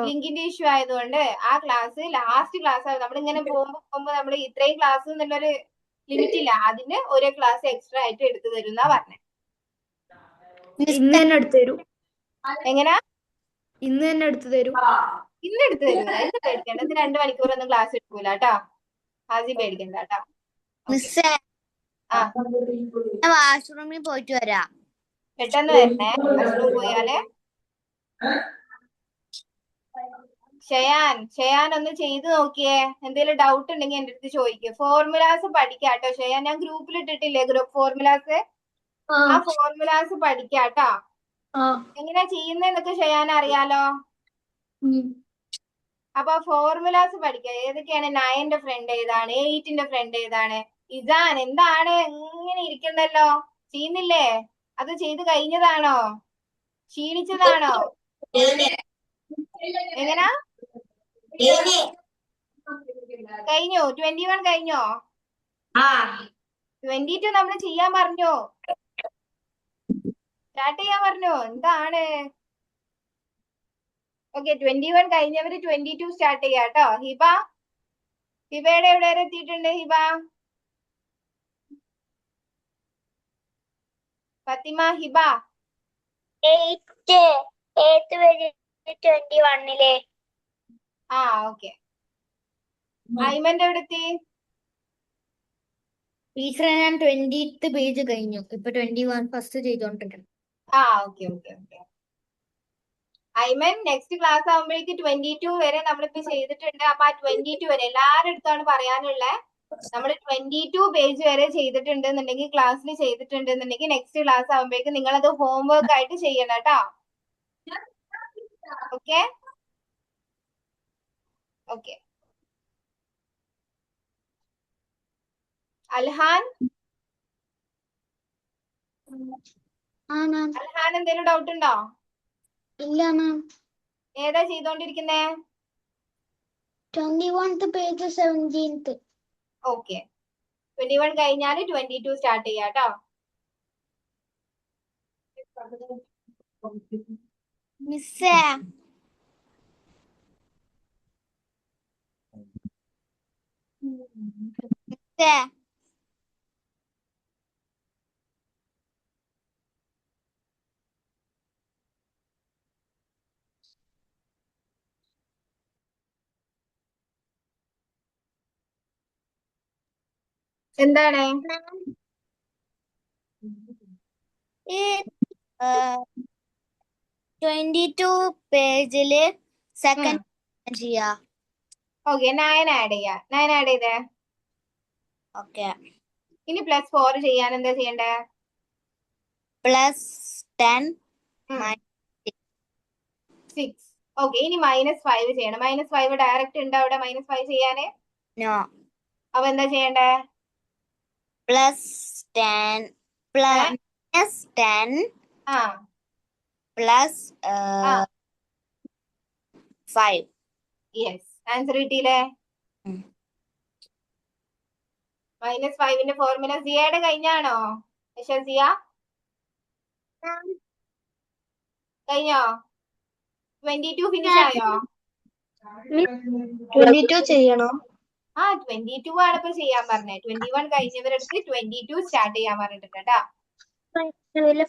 ലിങ്കിന്റെ ഇഷ്യൂ ആയതുകൊണ്ട് ആ ക്ലാസ് ലാസ്റ്റ് ക്ലാസ് നമ്മളിങ്ങനെ പോകുമ്പോ നമ്മൾ ഇത്രയും ക്ലാസ് എന്നുള്ളൊരു ലിമിറ്റ് ഇല്ല. അതിന് ഒരു ക്ലാസ് എക്സ്ട്രാ ആയിട്ട് എടുത്തു തരും എന്നാ പറഞ്ഞത്. ഇന്ന് തന്നെ എടുത്തു തരും. എങ്ങനാ? ഇന്ന് തന്നെ എടുത്തു തരും. ഇന്ന് എടുത്തു തരൂല. എന്ത് പേടിക്കണ്ട. ഇത് 2 മണിക്കൂറൊന്നും ക്ലാസ് എടുക്കൂല കേട്ടോ. ഹാസി പേടിക്കണ്ട കേട്ടോ. വാഷ്റൂമിൽ പോയിട്ട് വരാം. പെട്ടെന്ന് വരണേ. വാഷ്റൂം പോയാല്. ഷയാൻ ഒന്ന് ചെയ്ത് നോക്കിയേ. എന്തെങ്കിലും ഡൗട്ട് ഉണ്ടെങ്കിൽ എന്റെ അടുത്ത് ചോദിക്കുക. ഫോർമുലാസ് പഠിക്കാട്ടോ ഷയാൻ. ഞാൻ ഗ്രൂപ്പിൽ ഇട്ടിട്ടില്ലേ ഫോർമുലാസ്. ആ ഫോർമുലാസ് പഠിക്കാട്ടോ. എങ്ങനെയാ ചെയ്യുന്നതെന്നൊക്കെ ഷയാൻ അറിയാലോ. അപ്പൊ ഫോർമുലാസ് പഠിക്കുക. ഏതൊക്കെയാണ് 9ന്റെ ഫ്രണ്ട് ഏതാണ്, 8ന്റെ ഫ്രണ്ട് ഏതാണ്. ഇസാൻ എന്താണ് ഇങ്ങനെ ഇരിക്കുന്നല്ലോ? ചെയ്യുന്നില്ലേ? അത് ചെയ്ത് കഴിഞ്ഞതാണോ? ക്ഷീണിച്ചതാണോ? എങ്ങനാ കഴിഞ്ഞോ? 21 കഴിഞ്ഞോ? 22 നമ്മൾ ചെയ്യാൻ പറഞ്ഞോ? സ്റ്റാർട്ട് ചെയ്യാൻ പറഞ്ഞോ? എന്താണ്? ഓക്കെ, 21 കഴിഞ്ഞവര് 22 സ്റ്റാർട്ട് ചെയ്യാട്ടോ. ഹിബയുടെ എവിടെ വരെ എത്തിയിട്ടുണ്ട്? Fathima, Hiba 8 page 21 okay. ഐമന്റെ എവിടെ എത്തി? ടീച്ചറെ ഞാൻ 20th പേജ് കഴിഞ്ഞു. ഇപ്പൊ 21 ഫസ്റ്റ് ചെയ്തോണ്ടിരിക്കണം. Okay okay okay. Aiman next class ആകുമ്പോഴേക്ക് 22 വരെ നമ്മളിപ്പോ ചെയ്തിട്ടുണ്ട്. അപ്പൊ ആ 22 വരെ എല്ലാവരുടെ അടുത്താണ് പറയാനുള്ളത്. നമ്മൾ 22 പേജ് വരെ ചെയ്തിട്ടുണ്ട് എന്നുണ്ടെങ്കിൽ, ക്ലാസ്സിൽ ചെയ്തിട്ടുണ്ട് എന്നുണ്ടെങ്കിൽ, നെക്സ്റ്റ് ക്ലാസ് ആകുമ്പോഴേക്ക് നിങ്ങളത് ഹോംവർക്ക് ആയിട്ട് ചെയ്യണം കേട്ടോ. Okay okay. അൽഹാൻ ആ മാം. അൽഹാൻ എന്തെങ്കിലും ഡൗട്ട് ഉണ്ടോ? ഇല്ല മാം. ഏതാ ചെയ്തോണ്ടിരിക്കുന്നേ? 21th page 17th. ഓക്കെ. 21 കഴിഞ്ഞാൽ 22 സ്റ്റാർട്ട് ചെയ്യാം കേട്ടോ. മിസ്സേ മിസ്സേ എന്താണ്? ഈ 22 പേജില് സെക്കൻഡ് ചെയ്യാ. ഓക്കെ, 9 ആഡ് ചെയ്യാം. 9 ആഡ് ചെയ്തേ. ഓക്കെ. ഇനി +4 ചെയ്യാൻ എന്താ ചെയ്യണ്ടേ? +10 6. ഓക്കെ, ഇനി -5 ചെയ്യണം. -5 ഡയറക്റ്റ് ഉണ്ട് അവിടെ -5 ചെയ്യാന്? നോ. അപ്പൊ എന്താ ചെയ്യണ്ടേ? +10 -10 ആ +5. യെസ്, ആൻസർ കിട്ടിയില്ലേ? -5ന്റെ ഫോർമുല സിയയുടെ കഴിഞ്ഞാണോ? സിയ കഴിഞ്ഞോ? 22 ഫിനിഷ് ആയോ? 22 ചെയ്യണോ? 22 ആണ് ഇപ്പൊ ചെയ്യാൻ പറഞ്ഞേ. 21 കഴിഞ്ഞവരടുത്ത് 22 സ്റ്റാർട്ട് ചെയ്യാൻ പറഞ്ഞിട്ടുണ്ട് കേട്ടാ.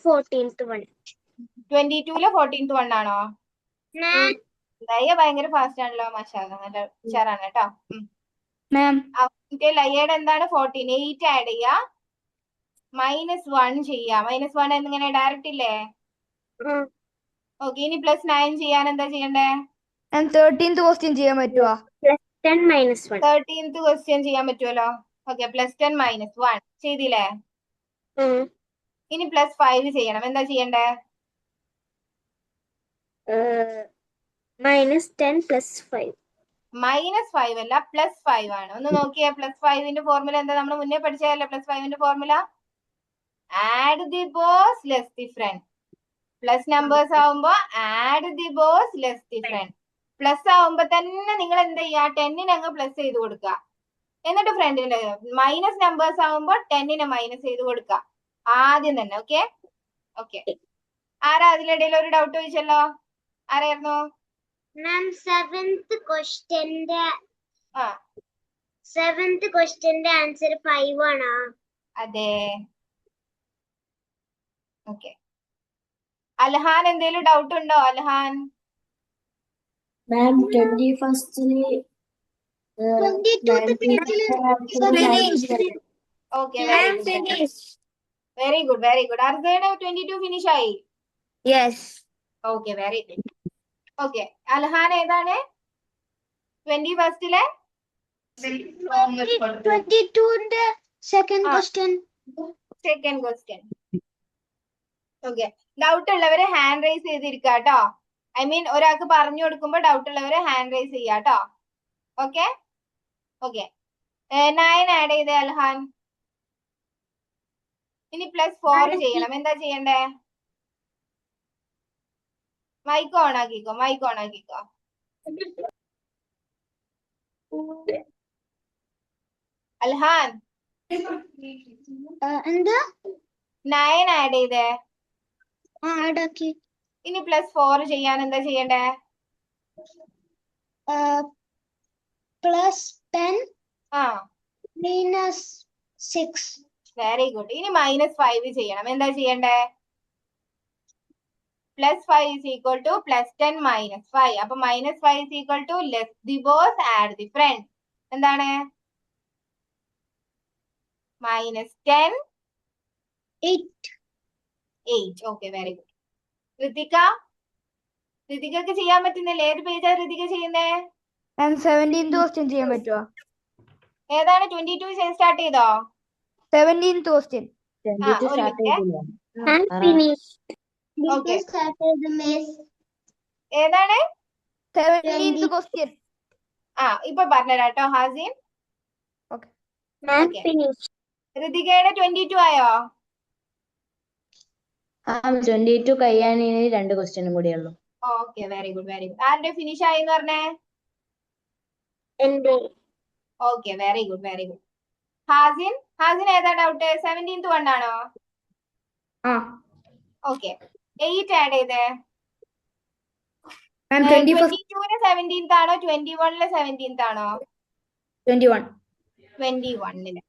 14th one. 22ലെ 14th one ആണോ? ലയ ഭയങ്കര ഫാസ്റ്റ് ആണല്ലോ. മാഷാഅല്ലാ, നല്ല ഉഷാറാണ് കേട്ടോ. മാം. ലയയുടെ എന്താണ്? 14. 8 ആഡ് ചെയ്യാ, -1 ചെയ്യാ. -1 എന്നിങ്ങനെ ഡയറക്റ്റ് ഇല്ലേ? ഓക്കെ, ഇനി +9 ചെയ്യാൻ എന്താ ചെയ്യണ്ടേ? 13th ക്വസ്റ്റ്യൻ ചെയ്യാൻ പറ്റുമോ? 10 - 1. 13th ക്വസ്റ്റ്യൻ ചെയ്യാൻ പറ്റുമല്ലോ. ഓക്കെ, +10 - 1 ചെയ്തില്ലേ? ഇനി +5 ചെയ്യണം. എന്താ ചെയ്യണ്ടേ? -10 + 5. -5 അല്ല, +5 ആണ്. ഒന്ന് നോക്കിയേ. +5ന്റെ ഫോർമുല എന്താ? നമ്മൾ മുന്നേ പഠിച്ചതല്ലേ +5ന്റെ ഫോർമുല? Add the boss less the friend. Plus numbers ആവുമ്പോ add the boss less the friend. Plus ആവുമ്പോ തന്നെ നിങ്ങൾ എന്ത് ചെയ്യാ? 10ന് അങ്ങ് പ്ലസ് ചെയ്ത് കൊടുക്കുക. എന്നിട്ട് ഫ്രണ്ടിന്റെ മൈനസ് നമ്പേഴ്സ് ആവുമ്പോ 10ന് മൈനസ് ചെയ്ത് കൊടുക്കുക ആദ്യം തന്നെ. Okay okay. ആരാ അതിലിടയിൽ ഒരു ഡൗട്ട് ചോദിച്ചല്ലോ? ആരായിരുന്നു? മാം, 7th ക്വസ്റ്റ്യന്റെ ആൻസർ 5 ആണോ? അതെ. ഓക്കെ. അൽഹാൻ എന്തേലും ഡൗട്ട് ഉണ്ടോ? Alhan? Ma'am 21st okay, very good very good. അർസയുടെ 22 ഫിനിഷ് ആയി. Yes. Okay, very good. Okay, Alhan ഏതാണ്? 21st-ലെ 22ന്റെ second question. Second question. Okay, doubt ഉള്ളവര് ഹാൻഡ് റൈസ് ചെയ്തിരിക്കുക കേട്ടോ. ഐ മീൻ ഒരാൾക്ക് പറഞ്ഞു കൊടുക്കുമ്പോ ഡൗട്ട് ഉള്ളവര് ഹാൻഡ് റൈസ് ചെയ്യാ കേട്ടോ. Okay okay. 9 ആഡ് ചെയ്തേ അൽഹാൻ. ഇനി +4 ചെയ്യണം. എന്താ ചെയ്യണ്ടേ? മൈക്ക് ഓൺ ആക്കിക്കോ, മൈക്ക് ഓൺ ആക്കിക്കോ. അൽഹാൻ എന്താ? 9 ആഡ് ചെയ്തേ. ആടാക്കി. ഇനി +4 ചെയ്യാൻ എന്താ ചെയ്യണ്ടേ? +10 -6. Very good. ഇനി -5 ചെയ്യണം. എന്താ ചെയ്യണ്ടേ? +5 = +10 - 5. അപ്പൊ -5 = less the boss add the front. എന്താണ്? -10 8. Okay, very good. ഋതികക്ക് ചെയ്യാൻ പറ്റുന്നില്ല. ഏത് പേജാ ഋതിക ചെയ്യുന്നേ? മാം 17th ക്വസ്റ്റ്യൻ ചെയ്യാൻ പറ്റുമോ? ഏതാണ്? 22 സ്റ്റാർട്ട് ചെയ്തോ? 17th question. 22 ഒരു സ്റ്റാർട്ട് മിനിറ്റ്. ചെയ്തില്ല. ഓക്കെ. ഏതാണ്? 17th question. ഇപ്പൊ പറഞ്ഞുതരാട്ടോ ഹാസിൻ. Okay. ഓക്കെ. ഋതികയുടെ 22 ആയോ? 22 കഴിയാൻ ഇനി 2 ക്വസ്റ്റ്യനും കൂടിയേ ഉള്ളൂ. Okay, very good. ആരുടെ ഫിനിഷ് ആയി എന്ന് പറഞ്ഞേ? Okay, very good. ഹാസിൻ ഏതാ ഡൗട്ട്? 17th 1 ആണോ? ഓക്കെ. 8 ആഡ് ചെയ്തേ. മാം 21st 22 17th ആണോ? 21 17th ആണോ? 21. 21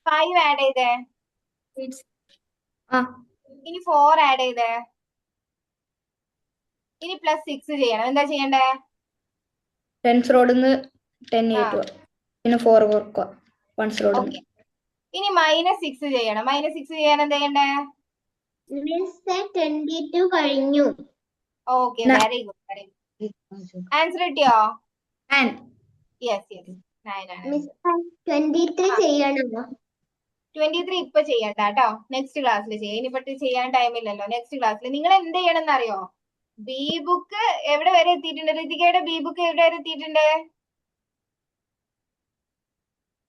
5 ആഡ് ചെയ്തേ. ഇനി 4 ആഡ് ചെയ്തേ. ഇനി +6 ചെയ്യണം. എന്താ ചെയ്യണ്ടേ? 10th റോഡിന്ന് 10 8 പിന്നെ 4 കുറക്കുക 1st റോഡിന്ന്. ഓക്കെ. ഇനി -6 ചെയ്യണം. -6 ചെയ്യാൻ എന്താ ചെയ്യണ്ടേ? 22 കഴിഞ്ഞു. Okay, very good. ആൻസർ കിട്ടിയോ? യെസ് 9 ആണ്. 23 ചെയ്യണമോ? 23 ഇപ്പൊ ചെയ്യണ്ട കേട്ടോ. നെക്സ്റ്റ് ക്ലാസ്സിൽ ചെയ്യാം. ഇനി പെട്ട് ചെയ്യാൻ ടൈമില്ലല്ലോ. നെക്സ്റ്റ് ക്ലാസ്സിൽ നിങ്ങൾ എന്ത് ചെയ്യണം എന്നറിയോ? ബി ബുക്ക് എവിടെ വരെ എത്തിയിട്ടുണ്ട്? ഋതികയുടെ ബി ബുക്ക് എവിടെ വരെ എത്തിയിട്ടുണ്ട്?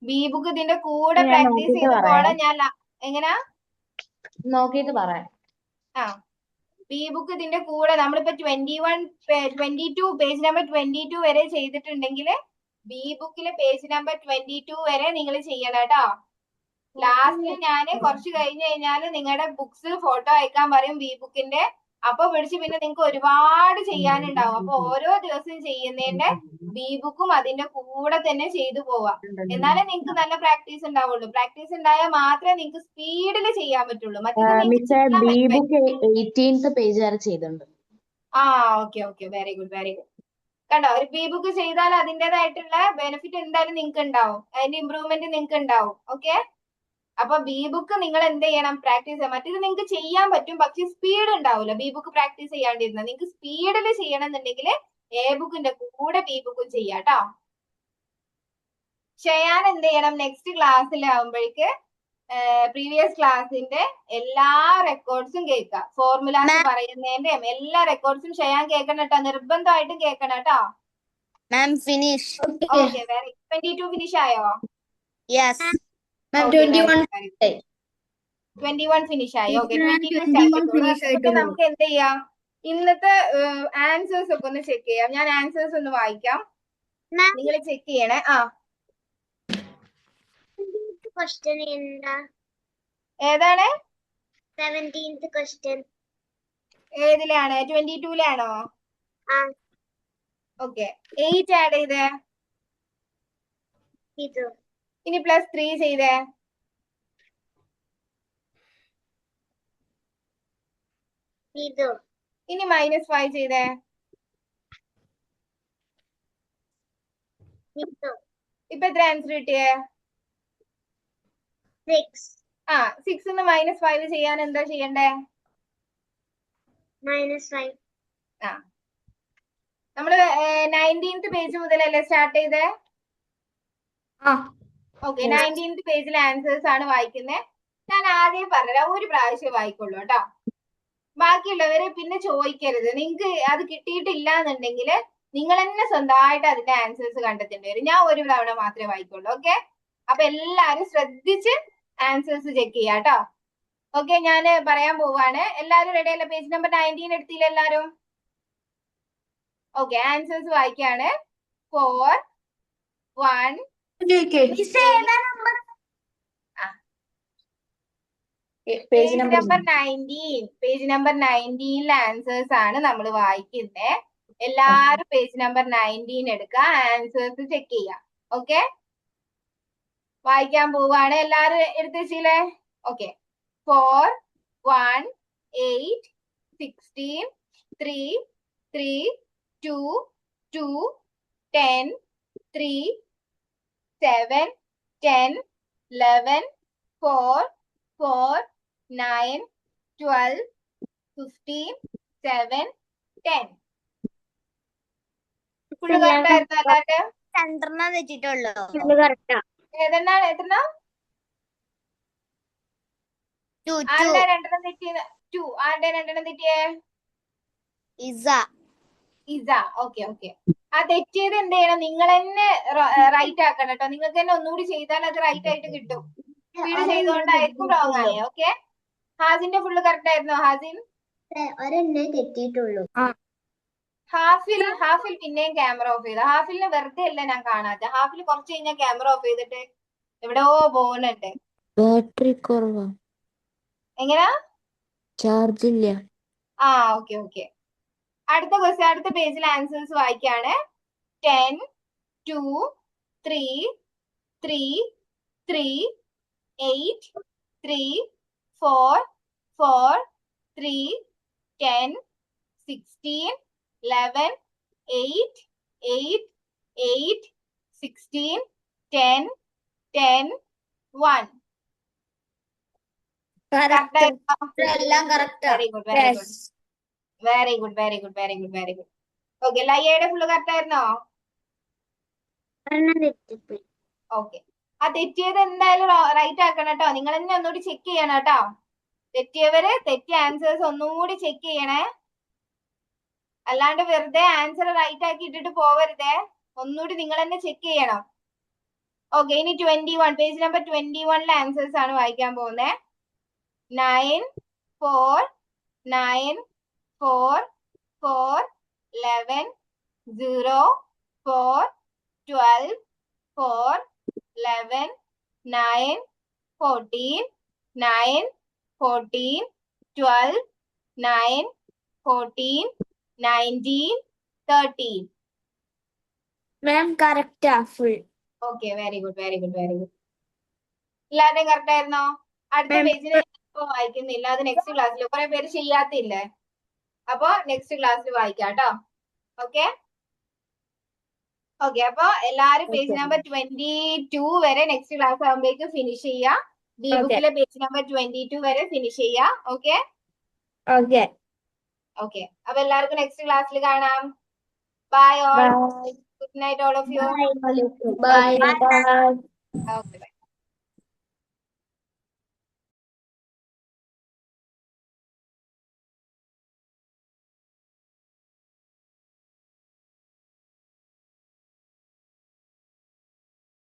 ബി ബുക്ക് ഇതിന്റെ കൂടെ ഞാൻ പ്രാക്ടീസ് നോക്കിയിട്ട് ചെയ്ത് പറയാം. പോണം. ഞാൻ എങ്ങനാ നോക്കിയിട്ട് പറയാം. ബി ബുക്ക് ഇതിന്റെ കൂടെ നമ്മളിപ്പോ 22 പേജ് നമ്പർ 22 വരെ ചെയ്തിട്ടുണ്ടെങ്കിൽ ബി ബുക്കിലെ പേജ് നമ്പർ 22 വരെ നിങ്ങൾ ചെയ്യണം കേട്ടോ. ലാസ്റ്റ് ഞാൻ കുറച്ച് കഴിഞ്ഞ് കഴിഞ്ഞാൽ നിങ്ങളുടെ ബുക്സ് ഫോട്ടോ അയക്കാൻ പറയും ബി ബുക്കിന്റെ. അപ്പൊ പിടിച്ച് പിന്നെ നിങ്ങൾക്ക് ഒരുപാട് ചെയ്യാനുണ്ടാവും. അപ്പൊ ഓരോ ദിവസം ചെയ്യുന്നതിന്റെ ബി ബുക്കും അതിന്റെ കൂടെ തന്നെ ചെയ്തു പോവാം. എന്നാലേ നിങ്ങൾക്ക് നല്ല പ്രാക്ടീസ് ഉണ്ടാവുള്ളൂ. പ്രാക്ടീസ് ഉണ്ടായാൽ മാത്രമേ നിങ്ങൾക്ക് സ്പീഡിൽ ചെയ്യാൻ പറ്റുള്ളൂ. മിസ്സേ ബി ബുക്ക് 18th പേജ് വരെ ചെയ്തിട്ടുണ്ട്. Okay, very good. കണ്ടോ, ഒരു ബി ബുക്ക് ചെയ്താൽ അതിൻ്റെതായിട്ടുള്ള ബെനിഫിറ്റ് എന്തായാലും നിങ്ങൾക്ക് ഉണ്ടാവും. അതിന്റെ ഇമ്പ്രൂവ്മെന്റ് നിങ്ങൾക്ക് ഉണ്ടാവും. ഓക്കെ. അപ്പൊ ബി ബുക്ക് നിങ്ങൾ എന്ത് ചെയ്യണം? പ്രാക്ടീസ് ചെയ്യാം. മറ്റേത് നിങ്ങൾക്ക് ചെയ്യാൻ പറ്റും, പക്ഷെ സ്പീഡ് ഉണ്ടാവില്ല. ബി ബുക്ക് പ്രാക്ടീസ് ചെയ്യാണ്ടിരുന്ന നിങ്ങൾക്ക് സ്പീഡിൽ ചെയ്യണം എന്നുണ്ടെങ്കിൽ എ ബുക്കിന്റെ കൂടെ ബി ബുക്കും ചെയ്യാം കേട്ടോ. ഷെയാൻ എന്ത് ചെയ്യണം? നെക്സ്റ്റ് ക്ലാസ്സിലാവുമ്പോഴേക്ക് പ്രീവിയസ് ക്ലാസ്സിന്റെ എല്ലാ റെക്കോർഡ്സും കേൾക്കുക. ഫോർമുലാസ് പറയുന്നതിന്റെയും എല്ലാ റെക്കോർഡ്സും ഷെയാൻ കേൾക്കണം കേട്ടോ. നിർബന്ധമായിട്ടും കേൾക്കണം കേട്ടോ. മാം ഫിനിഷ്. ഓക്കെ, വെരി 22 ഫിനിഷ് ആയോ? യെസ്. മാം Okay, 21 21 ഫിനിഷ് ആയി. ഓക്കെ, ഞാൻ 22 21 finish ആയിട്ടുള്ളൂ. നമുക്ക് എന്ത് ചെയ്യാം? ഇന്നത്തെ ആൻസേഴ്സ് ഒക്കെ ഒന്ന് ചെക്ക് ചെയ്യാം. ഞാൻ ആൻസേഴ്സ് ഒന്ന് വായിക്കാം, നിങ്ങൾ ചെക്ക് ചെയ്യണേ. ക്വസ്റ്റ്യൻ എന്താ? ഏതാണ്? 17th question. ഏതിലാണ്? 22-ലാണോ? ഓക്കെ. 8 ആഡ് ചെയ്തേ. ഇത് ഇനി +3 ചെയ്തേ. ഇത് ഇനി -5 ചെയ്തേ. ഇത് ഇപ്പൊ എത്ര ആൻസർ കിട്ടിയേ? 6 6 -5 ചെയ്യാൻ എന്താ ചെയ്യണ്ടേ? -5. നമ്മള് 19th പേജ് മുതലല്ലേ സ്റ്റാർട്ട് ചെയ്തേ? ഓക്കെ, 19th പേജിലെ ആൻസേഴ്സ് ആണ് വായിക്കുന്നത്. ഞാൻ ആദ്യം പറഞ്ഞുതരാം, ഒരു പ്രാവശ്യം വായിക്കുള്ളൂ കേട്ടോ. ബാക്കിയുള്ളവരെ പിന്നെ ചോദിക്കരുത്. നിങ്ങൾക്ക് അത് കിട്ടിയിട്ടില്ല എന്നുണ്ടെങ്കിൽ നിങ്ങൾ തന്നെ സ്വന്തമായിട്ട് അതിന്റെ ആൻസേഴ്സ് കണ്ടെത്തേണ്ടി വരും. ഞാൻ ഒരു തവണ മാത്രമേ വായിക്കുള്ളൂ. ഓക്കെ. അപ്പൊ എല്ലാരും ശ്രദ്ധിച്ച് ആൻസേഴ്സ് ചെക്ക് ചെയ്യാം കേട്ടോ. ഓക്കെ, ഞാൻ പറയാൻ പോവാണ്. എല്ലാരും റെഡി അല്ല? പേജ് നമ്പർ 19 എടുത്തില്ല എല്ലാരും? ഓക്കെ, ആൻസേഴ്സ് വായിക്കാണ്. 4 1 പേജ് നമ്പർ 19 ആൻസേഴ്സ് ആണ് നമ്മൾ വായിക്കുന്നത്. എല്ലാരും പേജ് നമ്പർ 19 എടുക്കുക, ആൻസേഴ്സ് ചെക്ക് ചെയ്യാം. ഓക്കെ, വായിക്കാൻ പോവാണ്. എല്ലാരും എടുത്ത് വെച്ചില്ലേ? ഓക്കെ. 4 1 8 16 3 3 2 2 10 3 7 10 11 4 4 9 12 15, 7, 10. ഫുള്ള് കറക്റ്റ് ആയിരുന്നു എല്ലാവരും? രണ്ടെണ്ണം തെറ്റിട്ടുള്ളൂ. ഏതെണ്ണാണ് എത്രണ്ണം? ആരുടെ രണ്ടെണ്ണം തെറ്റിയത്? 2. ആരുടെ രണ്ടെണ്ണം തെറ്റിയേ? ഇസ. ഇസ. Okay okay. ആ തെറ്റിയത് എന്ത് ചെയ്യണം? നിങ്ങൾ തന്നെ റൈറ്റ് ആക്കണം കേട്ടോ. നിങ്ങൾക്ക് തന്നെ ഒന്നുകൂടി ചെയ്താൽ അത് റൈറ്റ് ആയിട്ട് കിട്ടും. സ്പീഡ് ചെയ്തുകൊണ്ടായിരിക്കും റോങ് ആയേ. ഓക്കെ. ഹാസിന്റെ ഫുള്ള് കറക്റ്റ് ആയിരുന്നോ ഹാസിൻ? ഒരെണ്ണേ തെറ്റിയിട്ടുള്ളൂ. ഹാഫിൽ പിന്നെയും ക്യാമറ ഓഫ് ചെയ്തു. ഹാഫിലിനെ വെറുതെ അല്ല ഞാൻ കാണാത്ത. ഹാഫിൽ കുറച്ച് കഴിഞ്ഞാൽ ക്യാമറ ഓഫ് ചെയ്തിട്ട് എവിടെയോ പോകുന്നുണ്ട്. ബാറ്ററി കുറവാ, എങ്ങനാ? ചാർജ് ഇല്ല. Okay okay. അടുത്ത ക്വസ്റ്റ്യൻ, അടുത്ത പേജിൽ ആൻസേഴ്സ് വായിക്കാണ്. 10, 2, 3, 3, 3, 8, 3, 4, 4, 3, 10, 16, 11, 8, 8, 8, 16, 10, 10, 1. എല്ലാം correct. Very good very good very good very good very good very good. Okay. ലയ്യയുടെ ഫുള്ള് കറക്റ്റ് ആയിരുന്നോ? ഓക്കെ. ആ തെറ്റിയത് എന്തായാലും റൈറ്റ് ആക്കണം കേട്ടോ. നിങ്ങൾ തന്നെ ഒന്നുകൂടി ചെക്ക് ചെയ്യണം കേട്ടോ. തെറ്റിയവര് തെറ്റിയ ആൻസേഴ്സ് ഒന്നുകൂടി ചെക്ക് ചെയ്യണേ. അല്ലാണ്ട് വെറുതെ ആൻസർ റൈറ്റ് ആക്കി ഇട്ടിട്ട് പോവരുതേ. ഒന്നുകൂടി നിങ്ങൾ തന്നെ ചെക്ക് ചെയ്യണം. ഓക്കെ. ഇനി 21, പേജ് നമ്പർ 21 ആൻസേഴ്സ് ആണ് വായിക്കാൻ പോകുന്നത്. 9, 4, 9, 4, 4, 11, 0, 4, 12, 4, 11, 9, 14, 9, 14, 12, 9, 14, 19, 13. മാം കറക്റ്റാ full. Okay. Very good very good very good. എല്ലാവരുടെയും കറക്റ്റ് ആയിരുന്നോ? അടുത്ത പേജിന് ഇപ്പൊ വായിക്കുന്നില്ല. അത് നെക്സ്റ്റ് ക്ലാസ്സിൽ. കുറെ പേര് ചെയ്യാത്തില്ലേ? അപ്പൊ നെക്സ്റ്റ് ക്ലാസ്സിൽ വായിക്കാം കേട്ടോ. Okay okay. അപ്പൊ എല്ലാരും പേജ് നമ്പർ 22 വരെ നെക്സ്റ്റ് ക്ലാസ് ആകുമ്പോഴേക്കും ഫിനിഷ് ചെയ്യാം. ബി ബുക്കിലെ പേജ് നമ്പർ 22 വരെ ഫിനിഷ് ചെയ്യാം. Okay okay. ഓക്കെ. അപ്പൊ എല്ലാവർക്കും നെക്സ്റ്റ് ക്ലാസ്സിൽ കാണാം. Bye all. Good night all of you. Bye. Okay.